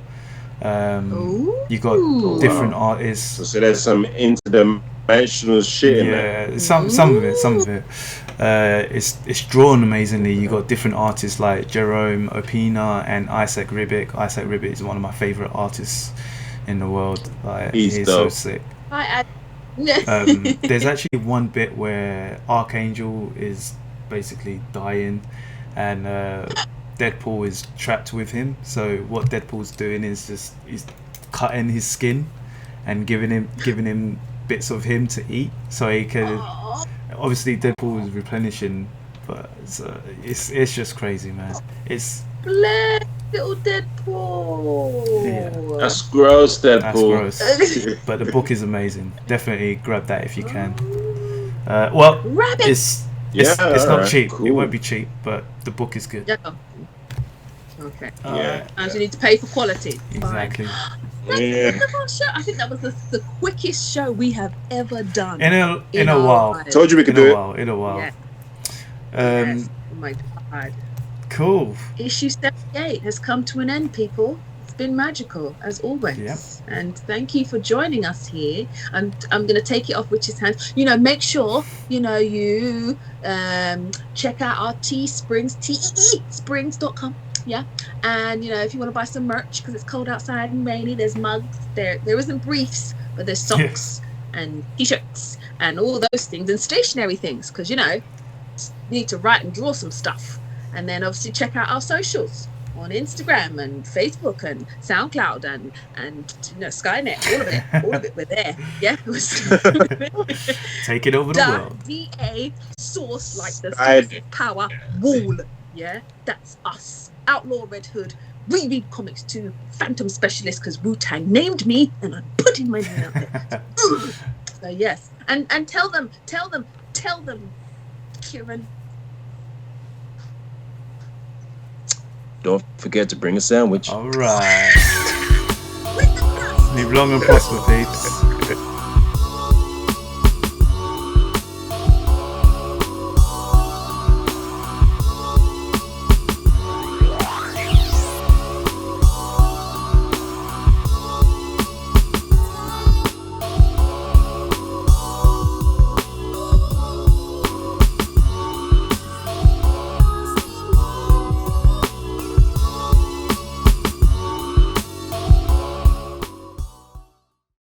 You got different artists.
So there's some interdimensional shit in there.
Some of it. It's drawn amazingly. You got different artists like Jerome Opina and Isaac Ribic. Isaac Ribic is one of my favorite artists in the world. Like, he's so sick. There's actually one bit where Archangel is basically dying, and Deadpool is trapped with him. So what Deadpool's doing is he's cutting his skin and giving him bits of him to eat, so he can. Obviously, Deadpool is replenishing, but it's just crazy, man. It's
little Deadpool.
Yeah. That's gross, Deadpool.
That's gross. But the book is amazing. Definitely grab that if you can. Well, it's not cheap. Cool. It won't be cheap, but the book is good.
Yeah. Okay. And you need to pay for quality.
Exactly.
Yeah.
I think that was the quickest show we have ever done.
In a while.
Lives. Told you we could do it.
In a while.
Yeah. Yes. Oh my God.
Cool.
Issue 78 has come to an end, people. It's been magical, as always.
Yep.
And thank you for joining us here. And I'm going to take it off Rich's hands. Make sure, you check out our Teesprings, teesprings.com. Yeah. And, if you want to buy some merch, because it's cold outside and rainy, there's mugs. There isn't briefs, but there's socks and T-shirts and all those things and stationary things, because, you need to write and draw some stuff. And then obviously check out our socials on Instagram and Facebook and SoundCloud and Skynet, all of it, we're there. Yeah.
Take it over the world.
DA source like the source of power wall. Yeah, that's us. Outlaw Red Hood. We read comics too. Phantom Specialist, because Wu-Tang named me and I'm putting my name out there. So yes. And tell them, Kieran.
Don't forget to bring a sandwich.
All right. Live long and prosper, peeps.